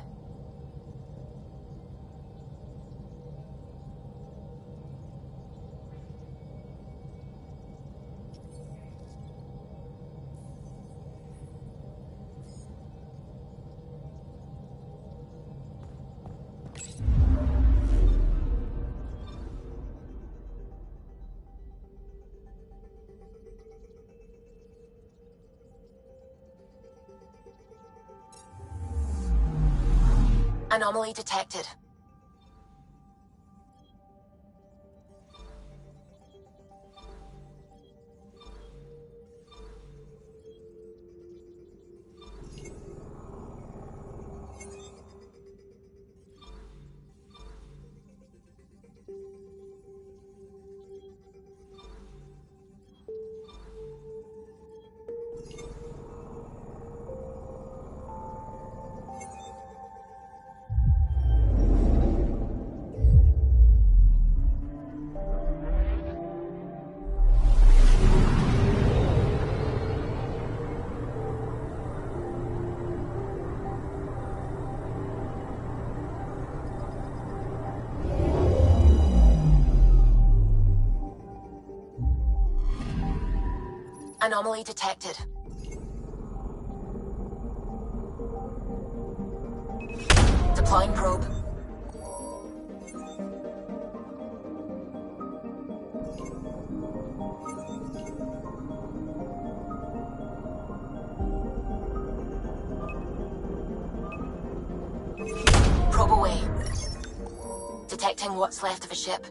Anomaly detected. Anomaly detected. Deploying probe. Probe away. Detecting what's left of a ship.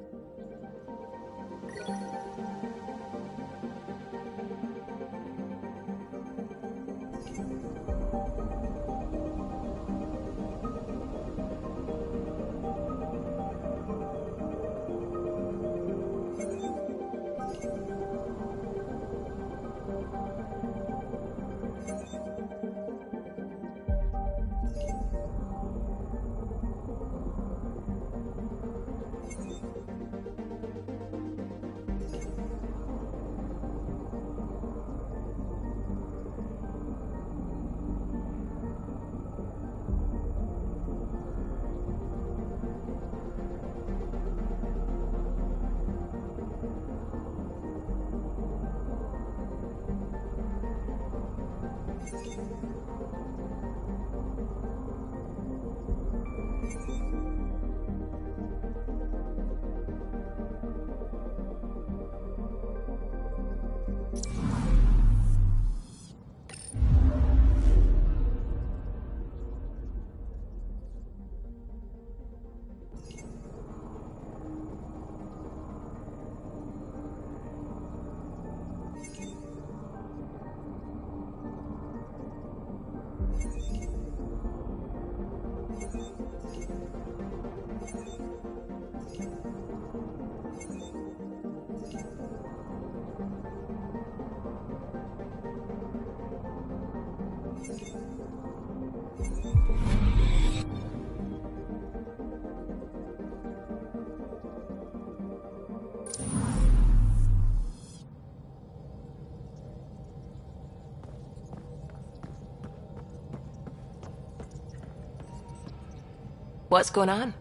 What's going on?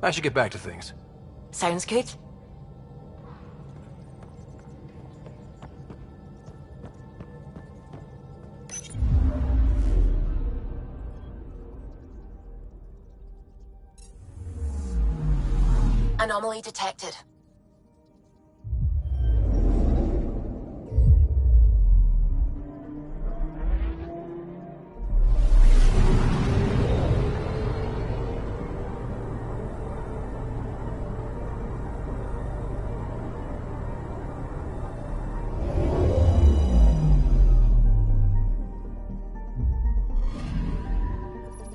I should get back to things. Sounds good. Anomaly detected.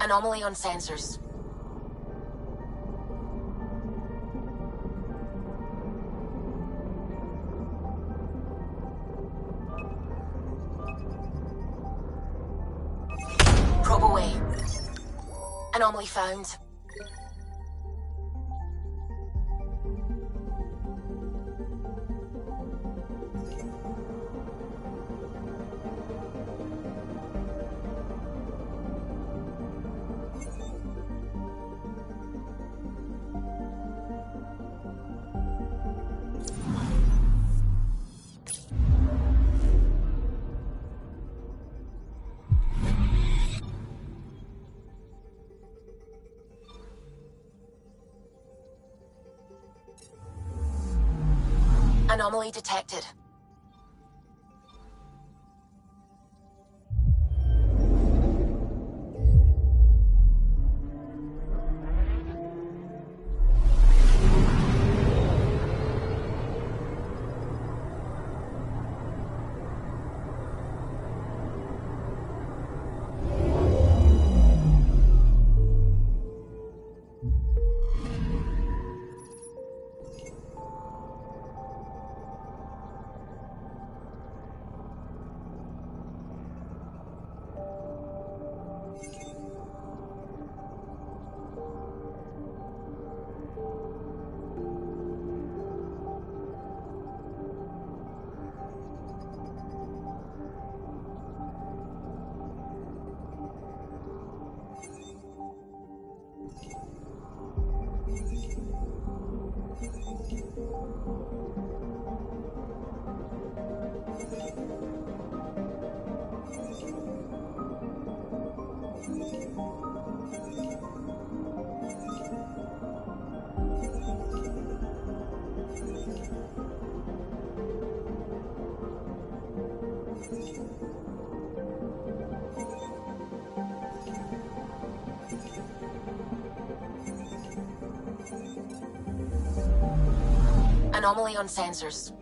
Anomaly on sensors. Probe away. Anomaly found. Anomaly detected. Anomaly on sensors.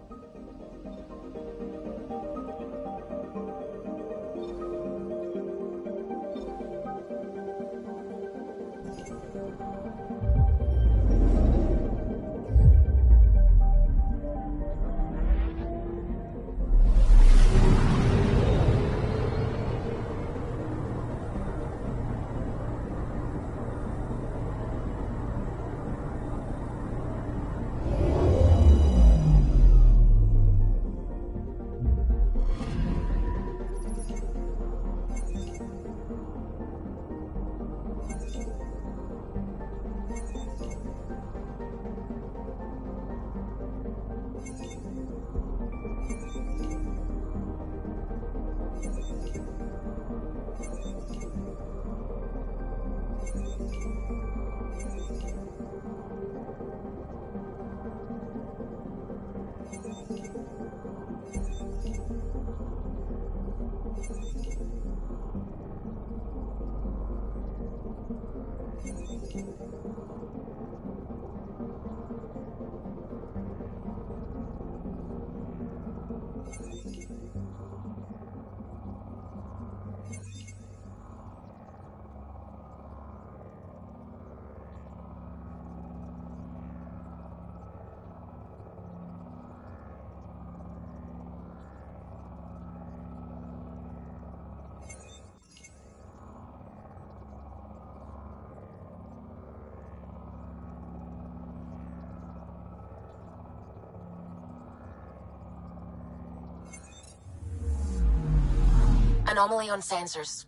Anomaly on sensors.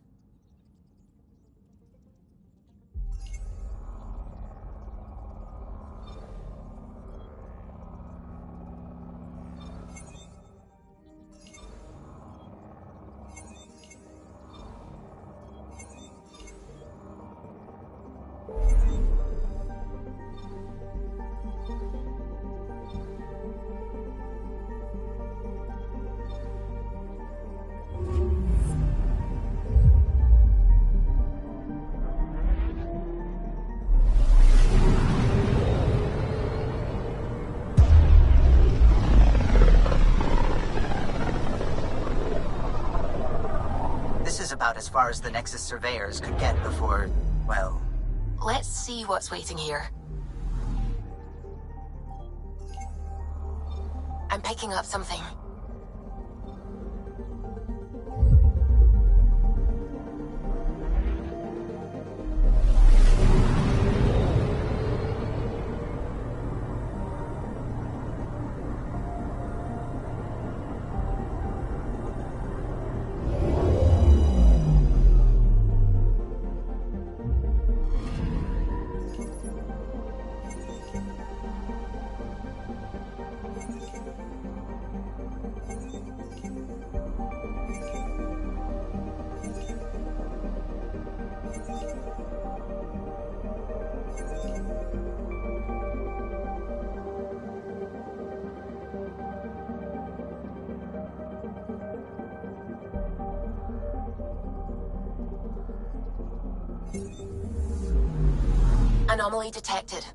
About as far as the Nexus surveyors could get before, well... Let's see what's waiting here. I'm picking up something. Anomaly detected.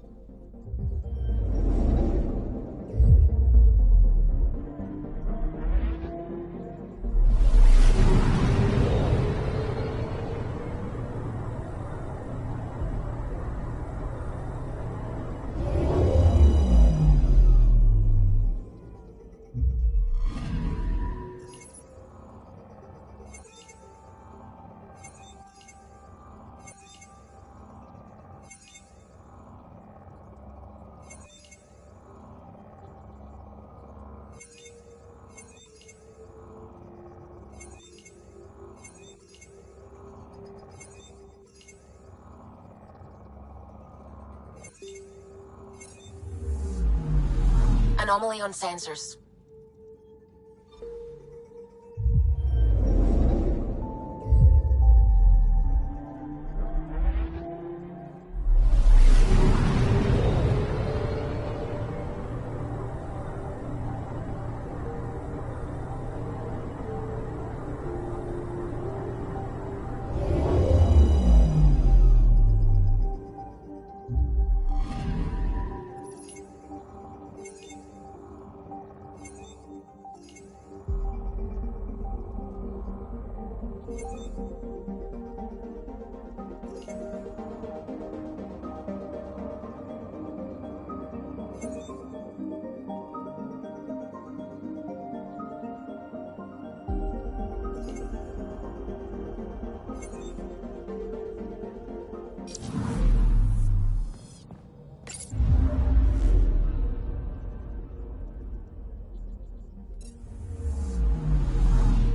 Anomaly on sensors.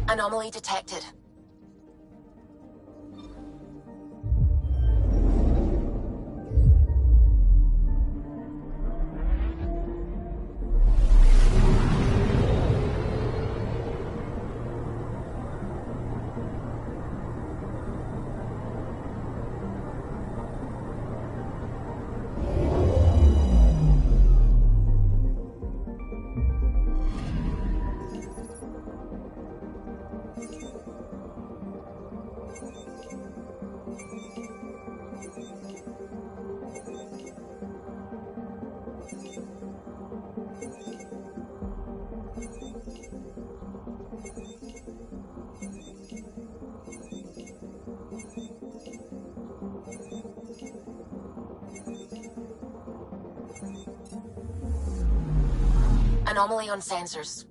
Anomaly detected. Anomaly on sensors.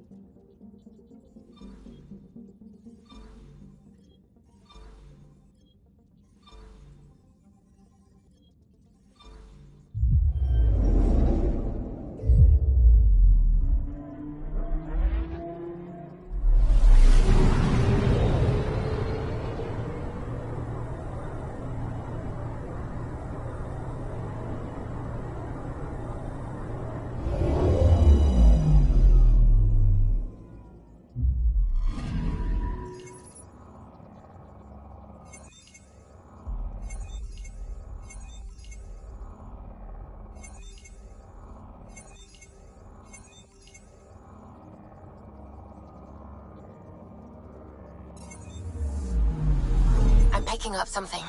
I'm picking up something.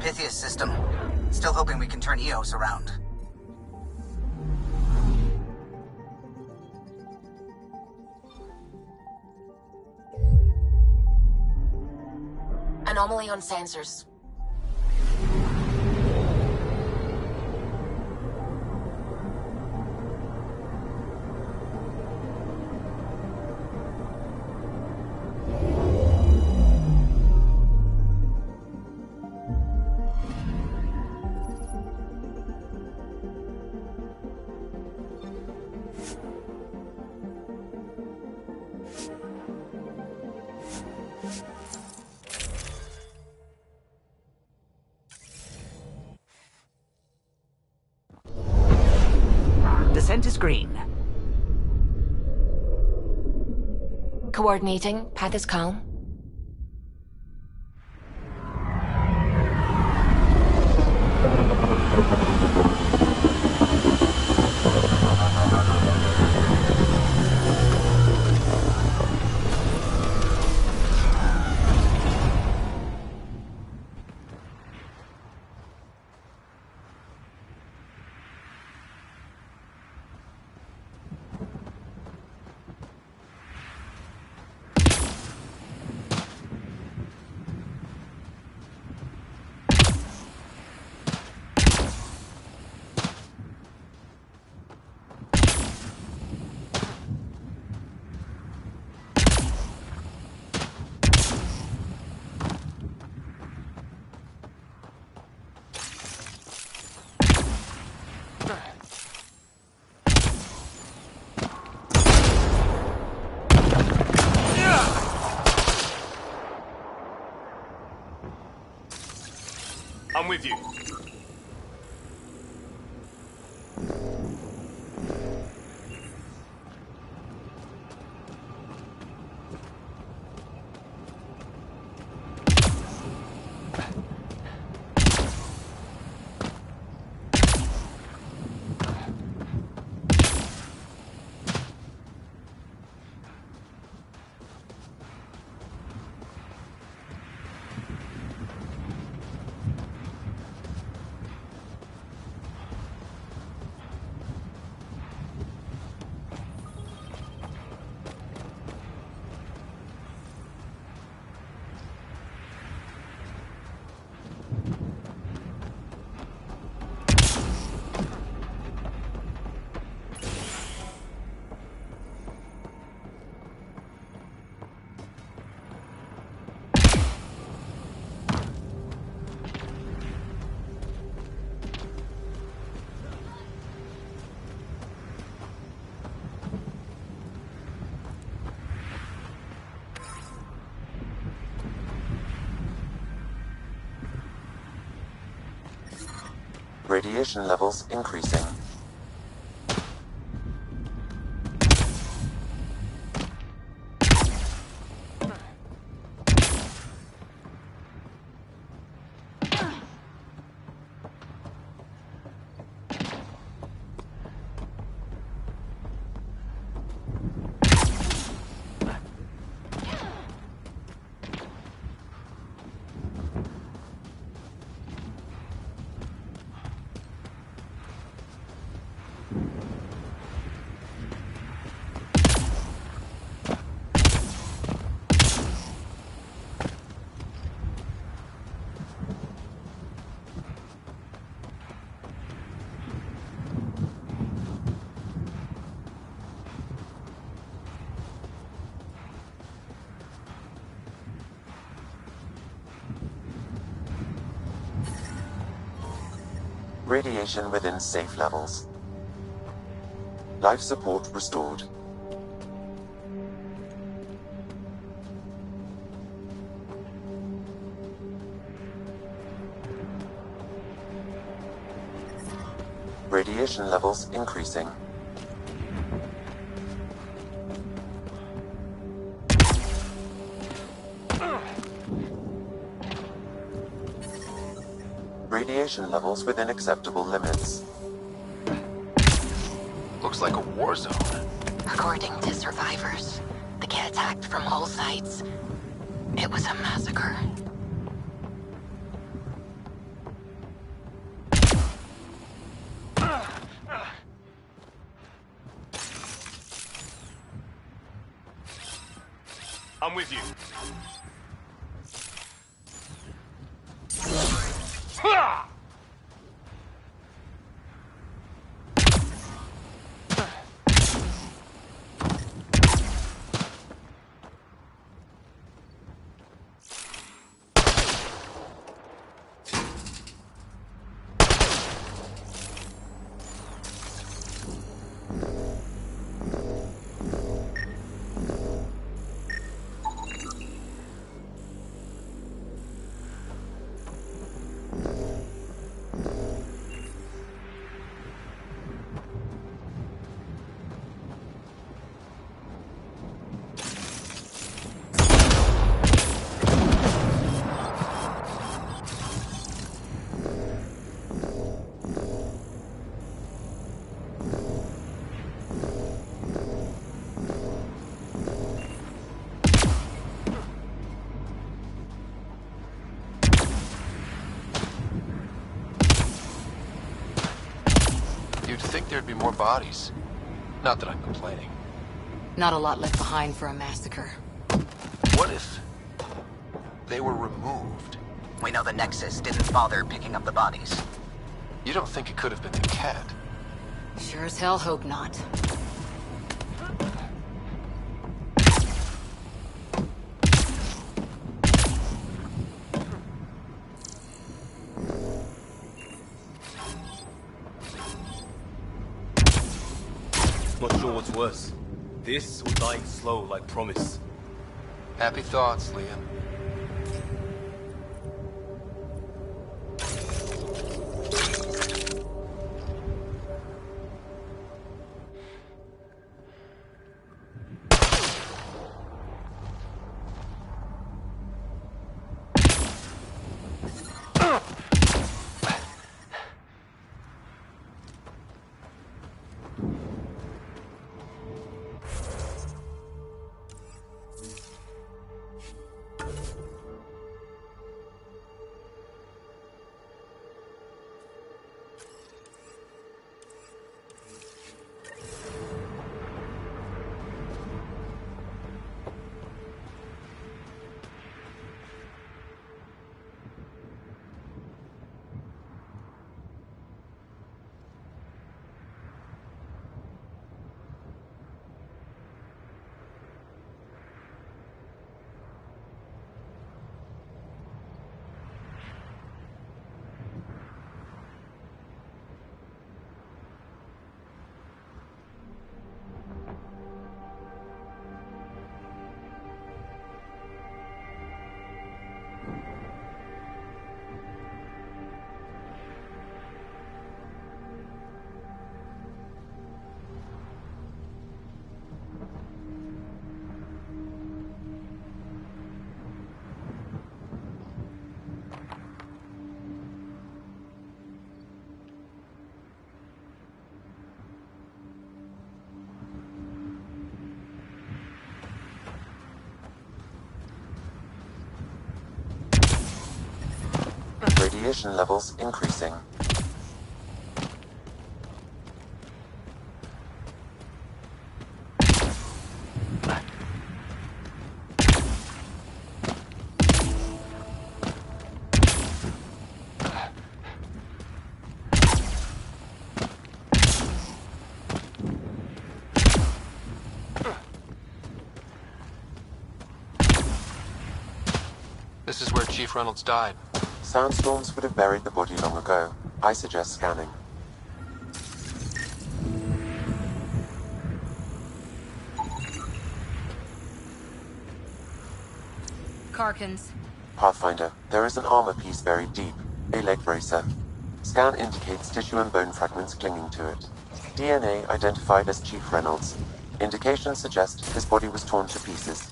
Pythia's system. Still hoping we can turn Eos around. Anomaly on sensors. Descent is green. Coordinating. Path is calm. I'm with you. Radiation levels increasing. Radiation within safe levels. Life support restored. Radiation levels increasing. Radiation levels within acceptable limits. Looks like a war zone. According to survivors, the kid attacked from all sides. It was a massacre. I'm with you. more bodies. Not that I'm complaining. Not a lot left behind for a massacre. What if they were removed? We know the Nexus didn't bother picking up the bodies. You don't think it could have been the cat? Sure as hell hope not. Not sure what's worse. This or dying slow like promise. Happy thoughts, Liam. Radiation levels increasing. This is where Chief Reynolds died. Sandstorms would have buried the body long ago. I suggest scanning. Karkins. Pathfinder, there is an armor piece buried deep. A leg bracer. Scan indicates tissue and bone fragments clinging to it. DNA identified as Chief Reynolds. Indications suggest his body was torn to pieces.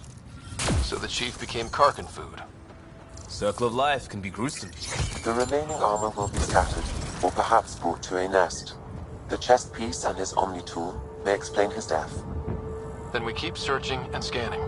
So the Chief became Karkin food. Circle of life can be gruesome. The remaining armor will be scattered, or perhaps brought to a nest. The chest piece and his Omni tool may explain his death. Then we keep searching and scanning.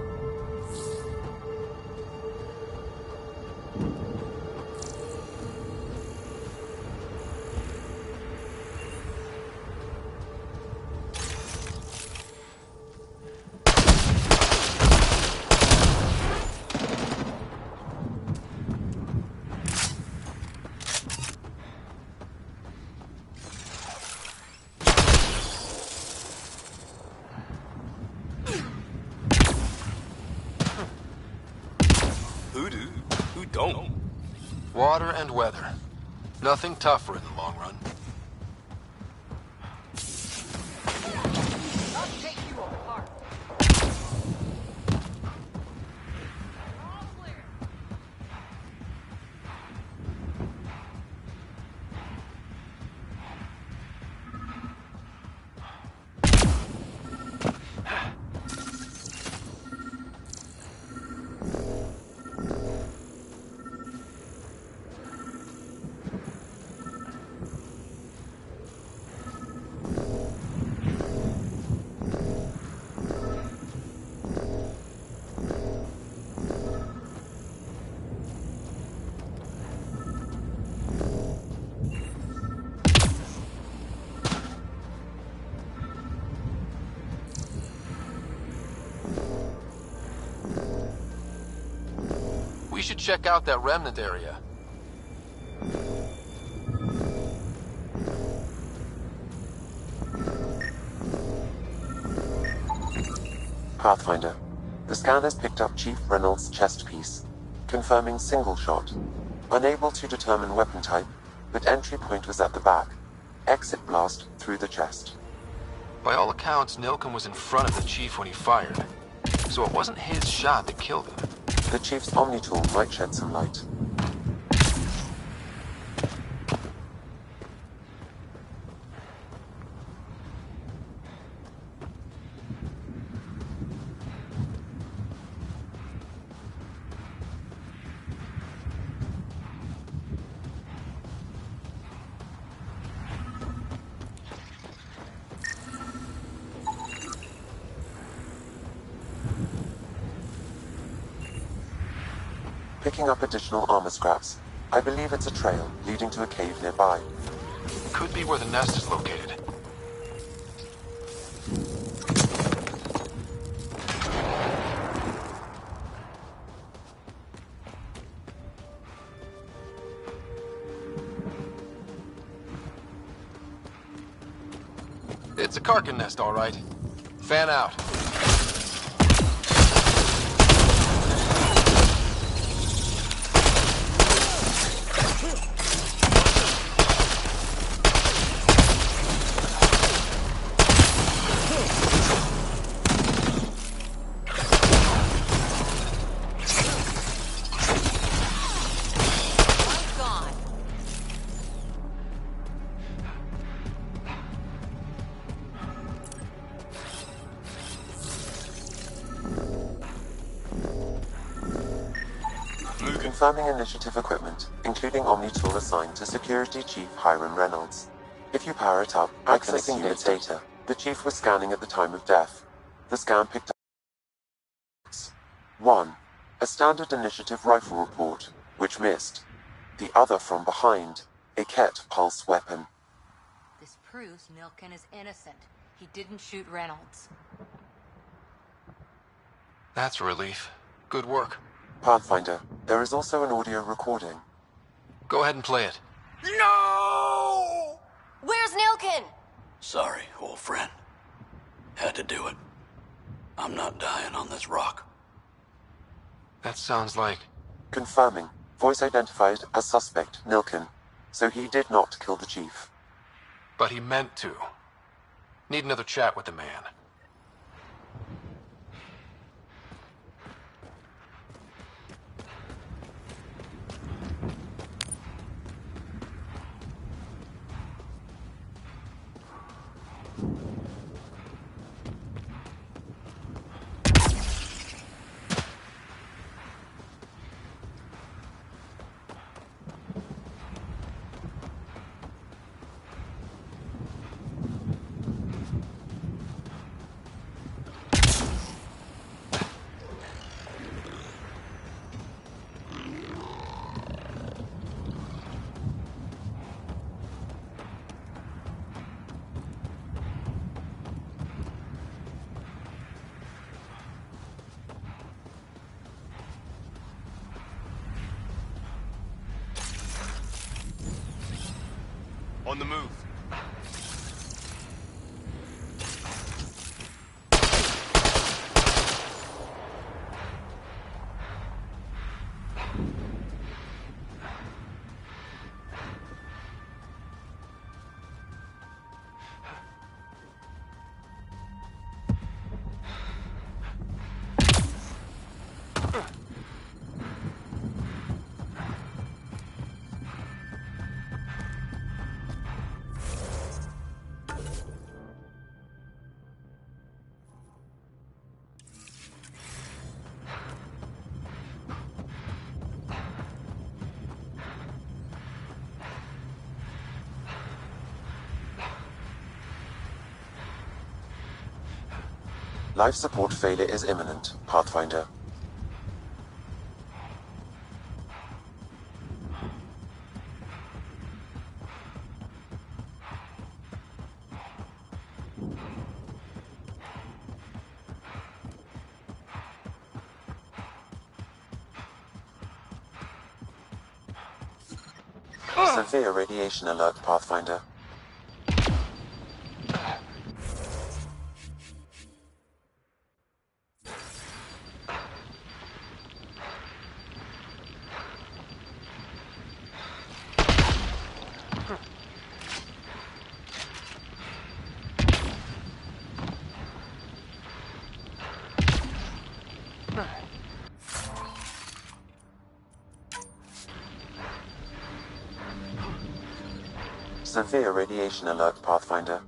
Who don't? Water and weather. Nothing tougher in the long run. We should check out that remnant area. Pathfinder. The scan has picked up Chief Reynolds' chest piece, confirming single shot. Unable to determine weapon type, but entry point was at the back. Exit blast through the chest. By all accounts, Nilken was in front of the Chief when he fired. So it wasn't his shot that killed him. The Chief's Omni tool might shed some light. Picking up additional armor scraps. I believe it's a trail leading to a cave nearby. Could be where the nest is located. It's a Karkin nest, all right. Fan out. Confirming initiative equipment, including Omni tool assigned to Security Chief Hiram Reynolds. If you power it up, I can assume its data. The Chief was scanning at the time of death. The scan picked up 1. A standard initiative rifle report, which missed. The other from behind, a Ket pulse weapon. This proves Nilken is innocent. He didn't shoot Reynolds. That's a relief. Good work. Pathfinder, there is also an audio recording. Go ahead and play it. No! Where's Nilken? Sorry, old friend. Had to do it. I'm not dying on this rock. That sounds like... Confirming. Voice identified as suspect, Nilken. So he did not kill the Chief. But he meant to. Need another chat with the man. On the move. Life support failure is imminent, Pathfinder. Severe radiation alert, Pathfinder. Severe radiation alert, Pathfinder.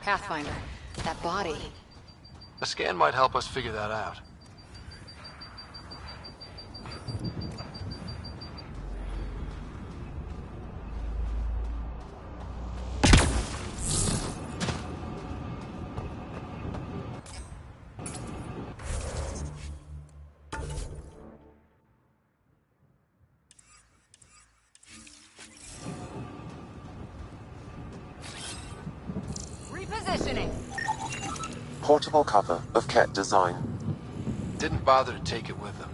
Pathfinder, that body. A scan might help us figure that out. Repositioning. Portable cover of Ket design. Didn't bother to take it with them.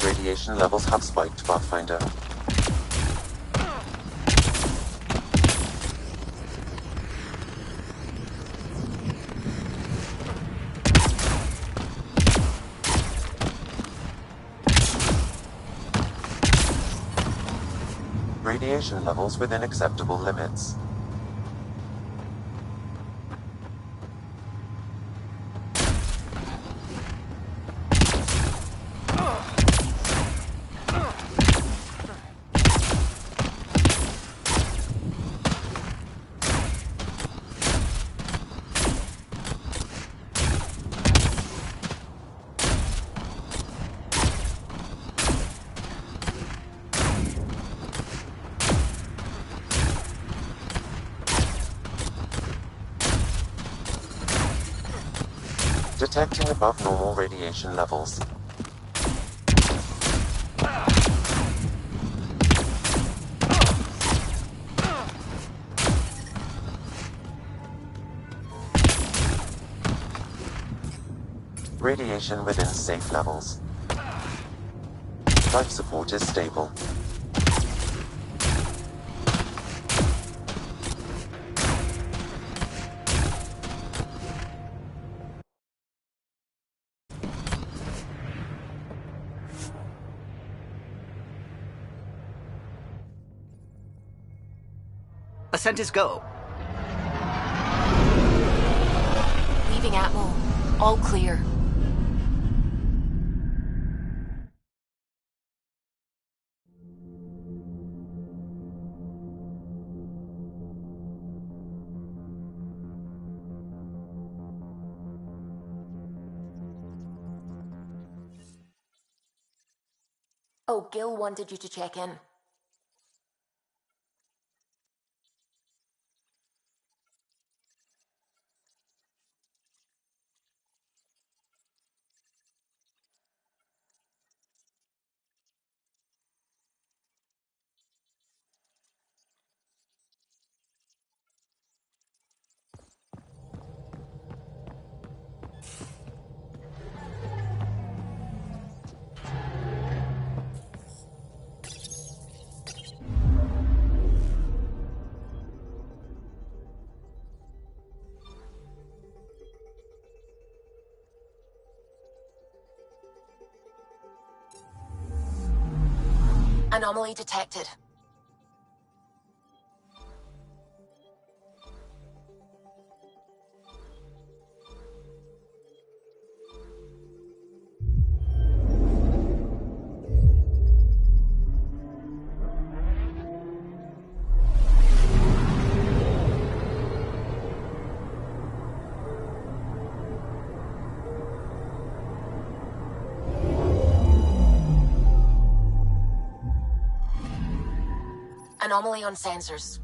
Radiation levels have spiked, Pathfinder. Radiation levels within acceptable limits. Detecting above normal radiation levels. Radiation within safe levels. Life support is stable. Ascent is go. Leaving Atmo. All clear. Oh, Gil wanted you to check in. Anomaly detected. Anomaly on sensors.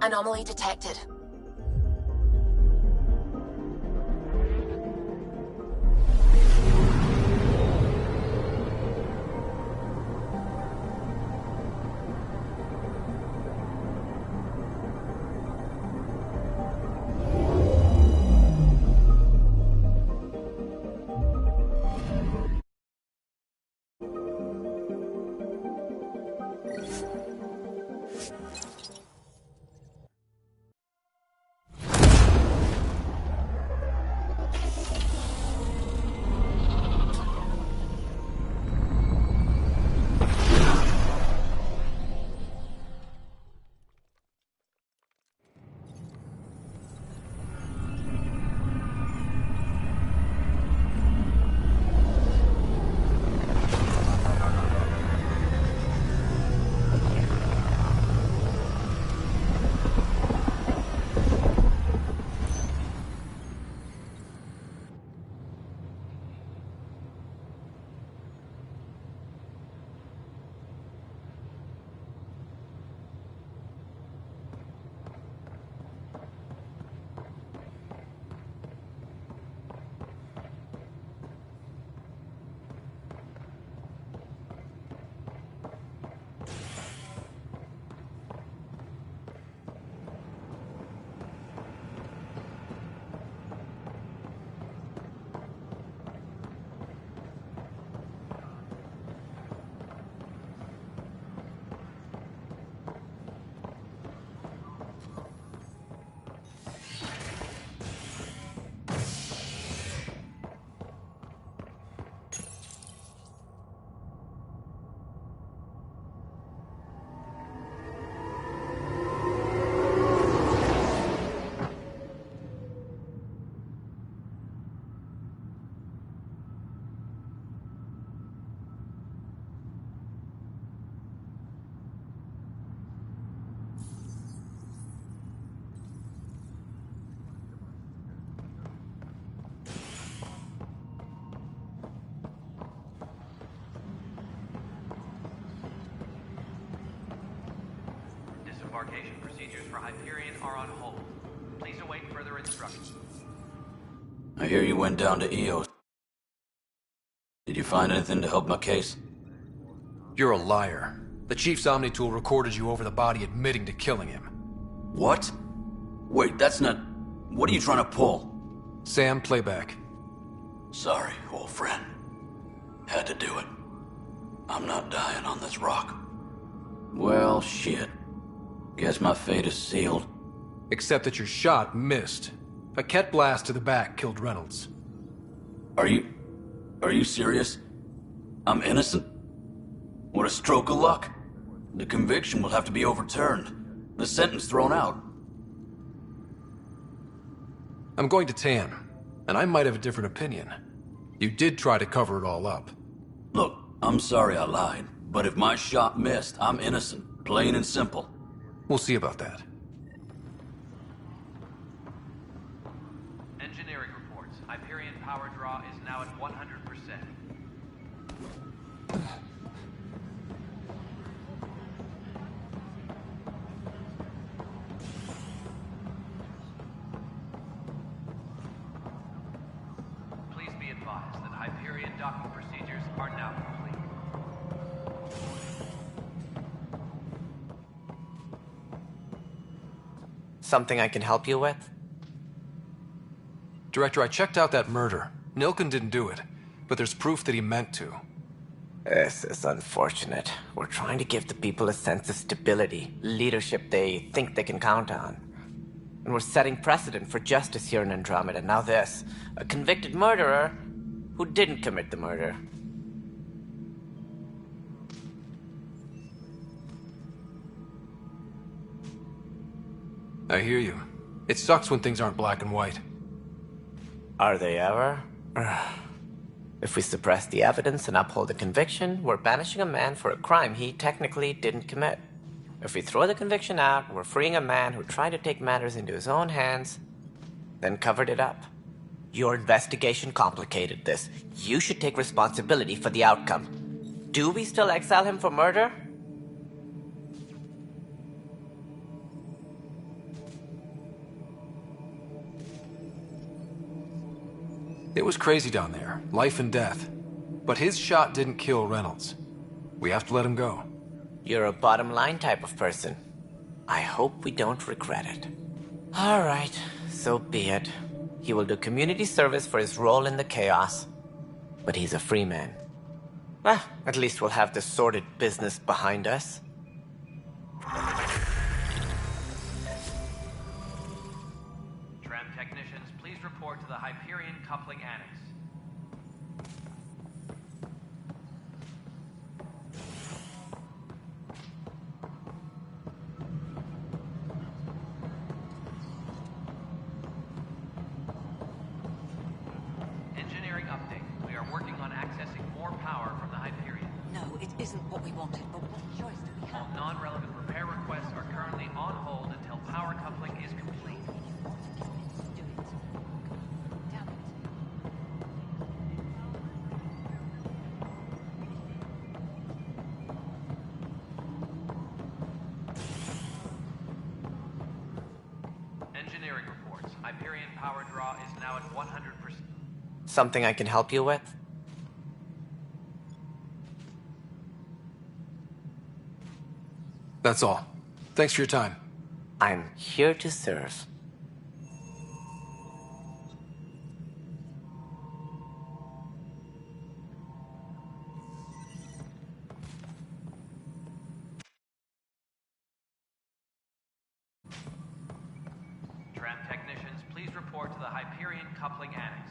Anomaly detected. Disembarkation procedures for Hyperion are on hold. Please await further instructions. I hear you went down to EOS. Did you find anything to help my case? You're a liar. The Chief's Omni-tool recorded you over the body admitting to killing him. What? Wait, that's not... What are you trying to pull? Sam, playback. Sorry, old friend. Had to do it. I'm not dying on this rock. Well, shit. Guess my fate is sealed. Except that your shot missed. A Ket blast to the back killed Reynolds. Are you serious? I'm innocent? What a stroke of luck. The conviction will have to be overturned. The sentence thrown out. I'm going to Tan, and I might have a different opinion. You did try to cover it all up. Look, I'm sorry I lied, but if my shot missed, I'm innocent. Plain and simple. We'll see about that. Engineering reports. Hyperion power draw is now at 100%. are now complete. Something I can help you with? Director, I checked out that murder. Nilkin didn't do it, but there's proof that he meant to. This is unfortunate. We're trying to give the people a sense of stability, leadership they think they can count on. And we're setting precedent for justice here in Andromeda. Now this, a convicted murderer who didn't commit the murder. I hear you. It sucks when things aren't black and white. Are they ever? If we suppress the evidence and uphold the conviction, we're banishing a man for a crime he technically didn't commit. If we throw the conviction out, we're freeing a man who tried to take matters into his own hands, then covered it up. Your investigation complicated this. You should take responsibility for the outcome. Do we still exile him for murder? It was crazy down there, life and death. But his shot didn't kill Reynolds. We have to let him go. You're a bottom line type of person. I hope we don't regret it. All right, so be it. He will do community service for his role in the chaos. But he's a free man. At least we'll have this sordid business behind us. Tram technicians, please report to the Hyperion Coupling Annex. Engineering update. We are working on accessing more power from the Hyperion. No, it isn't what we wanted, but what choice do we have? All non-relevant repair requests are currently on hold until power coupling is complete. Engineering reports. Hyperion power draw is now at 100%. Something I can help you with? That's all. Thanks for your time. I'm here to serve. Tram technicians, please report to the Hyperion Coupling Annex.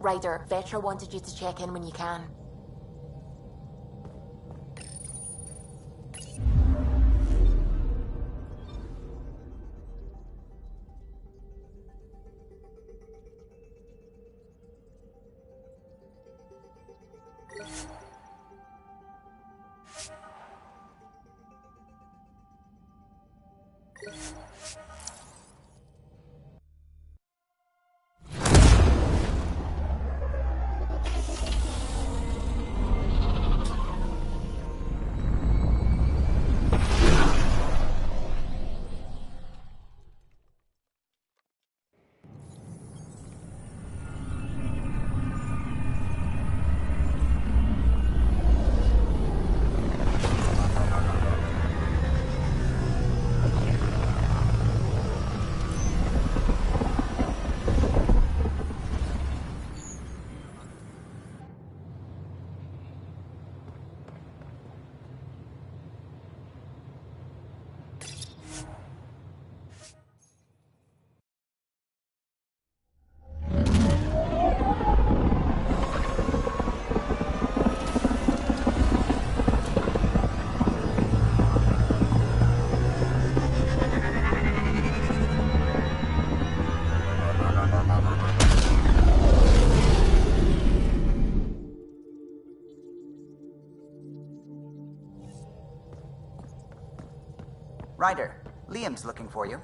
Ryder, Vetra wanted you to check in when you can. Ryder, Liam's looking for you.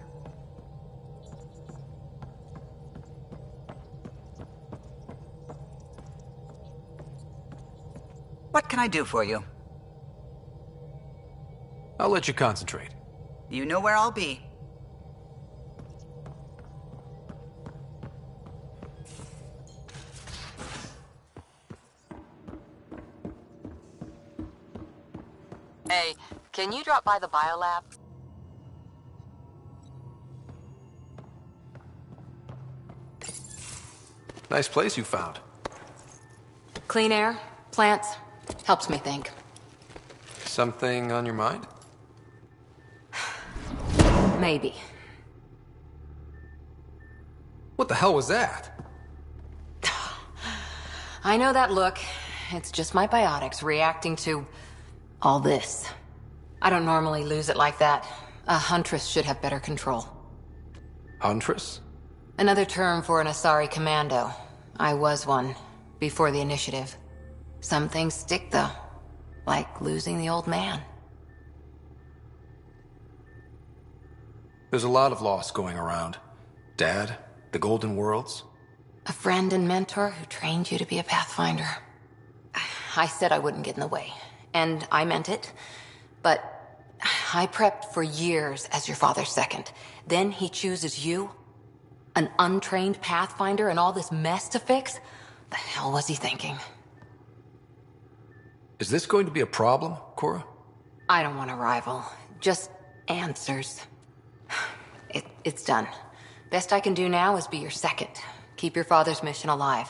What can I do for you? I'll let you concentrate. You know where I'll be. Hey, can you drop by the biolab? Nice place you found. Clean air, plants, helps me think. Something on your mind? Maybe. What the hell was that? I know that look. It's just my biotics reacting to all this. I don't normally lose it like that. A huntress should have better control. Huntress? Another term for an Asari commando. I was one, before the initiative. Some things stick, though. Like losing the old man. There's a lot of loss going around. Dad, the Golden Worlds. A friend and mentor who trained you to be a Pathfinder. I said I wouldn't get in the way. And I meant it. But I prepped for years as your father's second. Then he chooses you? An untrained Pathfinder and all this mess to fix? The hell was he thinking? Is this going to be a problem, Cora? I don't want a rival. Just answers. It's done. Best I can do now is be your second. Keep your father's mission alive.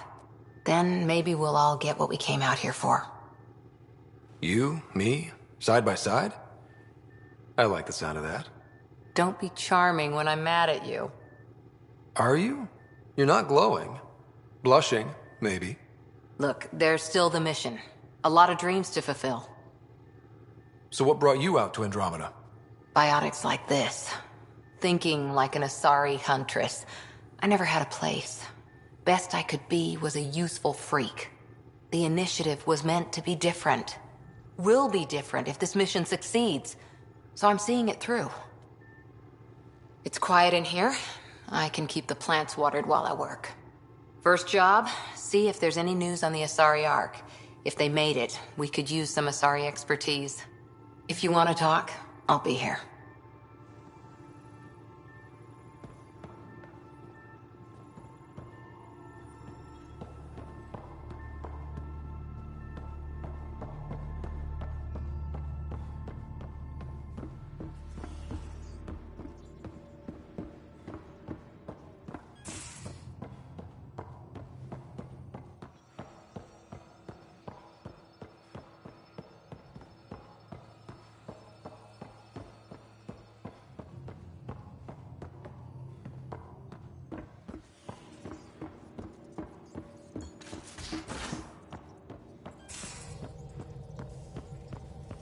Then maybe we'll all get what we came out here for. You, me, side by side? I like the sound of that. Don't be charming when I'm mad at you. Are you? You're not glowing. Blushing, maybe. Look, there's still the mission. A lot of dreams to fulfill. So what brought you out to Andromeda? Biotics like this. Thinking like an Asari huntress. I never had a place. Best I could be was a useful freak. The initiative was meant to be different. Will be different if this mission succeeds. So I'm seeing it through. It's quiet in here. I can keep the plants watered while I work. First job, see if there's any news on the Asari Ark. If they made it, we could use some Asari expertise. If you want to talk, I'll be here.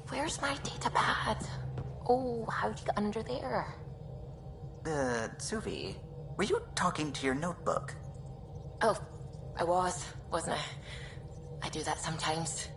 Where's my data pad? Oh, how'd you get under there? Suvi, were you talking to your notebook? Oh, I wasn't I? I do that sometimes.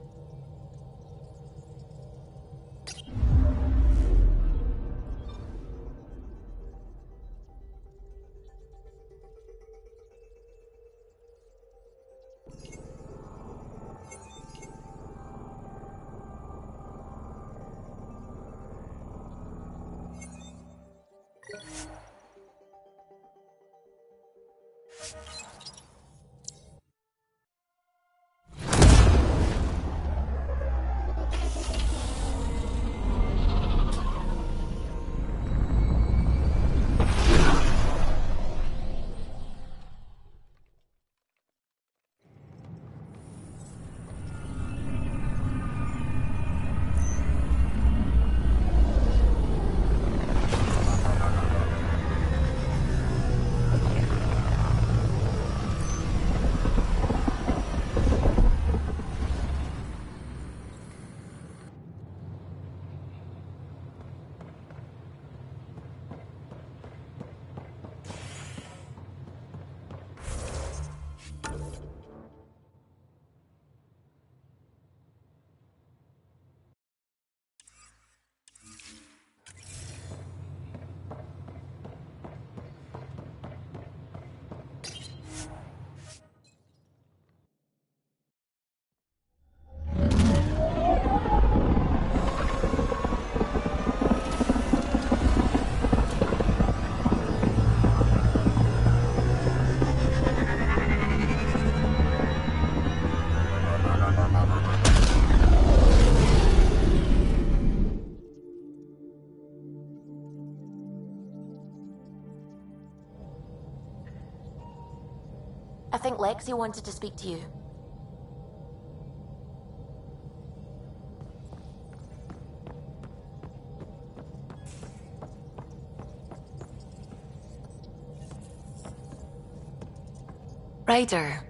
I think Lexi wanted to speak to you. Ryder.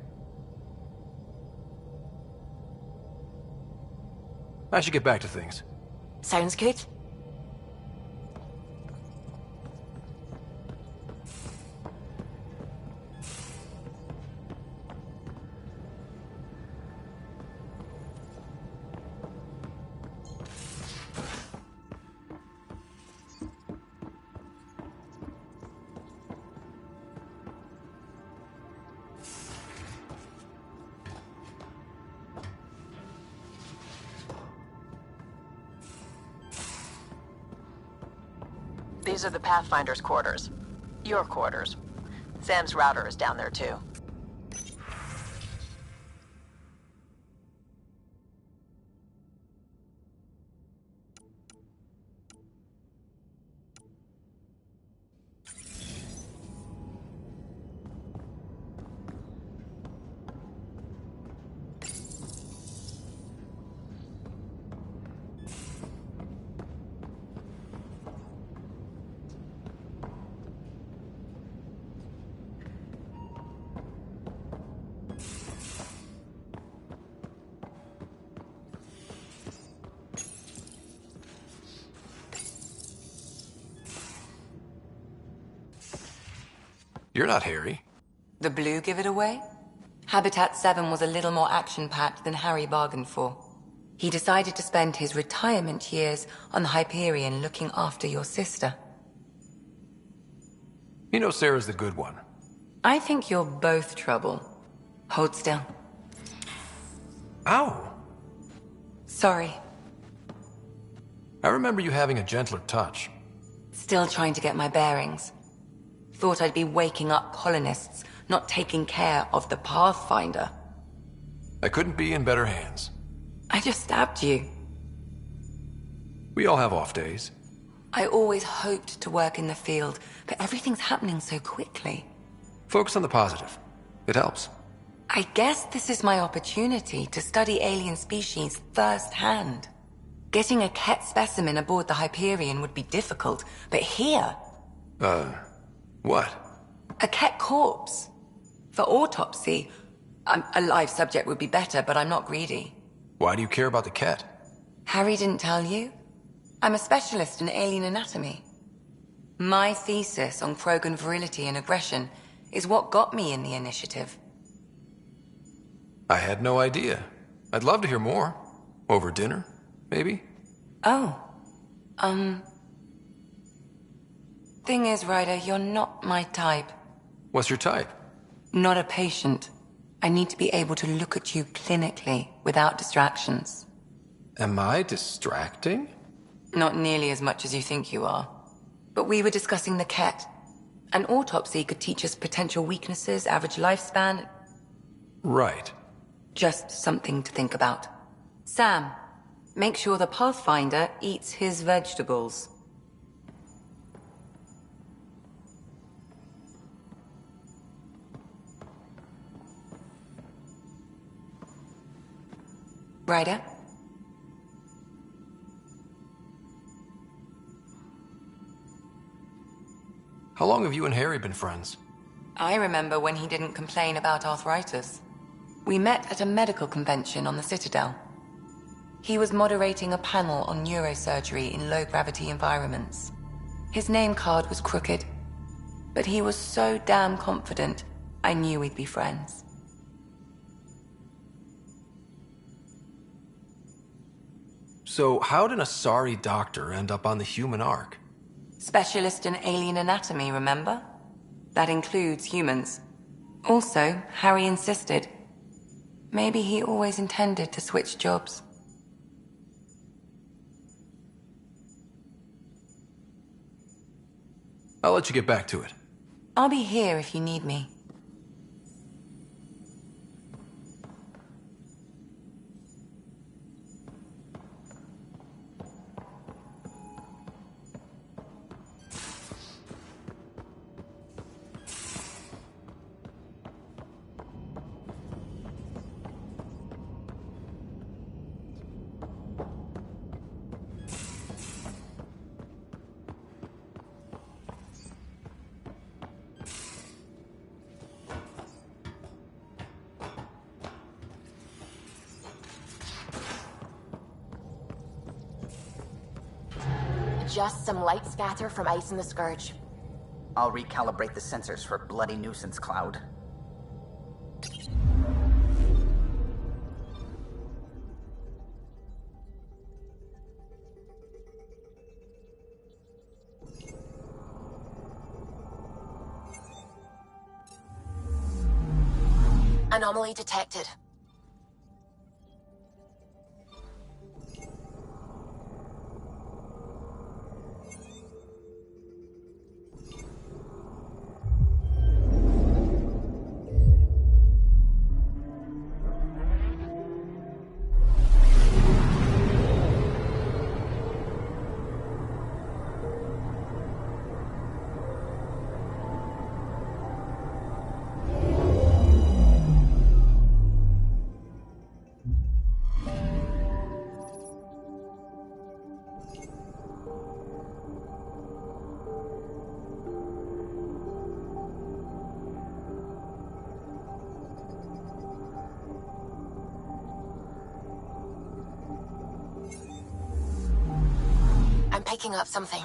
I should get back to things. Sounds good. These are the Pathfinder's quarters. Your quarters. Sam's router is down there too. You're not Harry. The blue give it away? Habitat 7 was a little more action-packed than Harry bargained for. He decided to spend his retirement years on the Hyperion looking after your sister. You know Sarah's the good one. I think you're both trouble. Hold still. Ow! Sorry. I remember you having a gentler touch. Still trying to get my bearings. Thought I'd be waking up colonists, not taking care of the Pathfinder. I couldn't be in better hands. I just stabbed you. We all have off days. I always hoped to work in the field, but everything's happening so quickly. Focus on the positive. It helps. I guess this is my opportunity to study alien species firsthand. Getting a Ket specimen aboard the Hyperion would be difficult, but here... What? A Ket corpse. For autopsy, a live subject would be better, but I'm not greedy. Why do you care about the Ket? Harry didn't tell you? I'm a specialist in alien anatomy. My thesis on Krogan virility and aggression is what got me in the initiative. I had no idea. I'd love to hear more. Over dinner, maybe? Oh. Thing is, Ryder, you're not my type. What's your type? Not a patient. I need to be able to look at you clinically, without distractions. Am I distracting? Not nearly as much as you think you are. But we were discussing the Ket. An autopsy could teach us potential weaknesses, average lifespan. Right. Just something to think about. Sam, make sure the Pathfinder eats his vegetables. Ryder? How long have you and Harry been friends? I remember when he didn't complain about arthritis. We met at a medical convention on the Citadel. He was moderating a panel on neurosurgery in low-gravity environments. His name card was crooked, but he was so damn confident, I knew we'd be friends. So how did a sorry doctor end up on the human Ark? Specialist in alien anatomy, remember? That includes humans. Also, Harry insisted. Maybe he always intended to switch jobs. I'll let you get back to it. I'll be here if you need me. Just some light scatter from ice in the Scourge. I'll recalibrate the sensors for bloody nuisance cloud. Anomaly detected. I'm picking up something.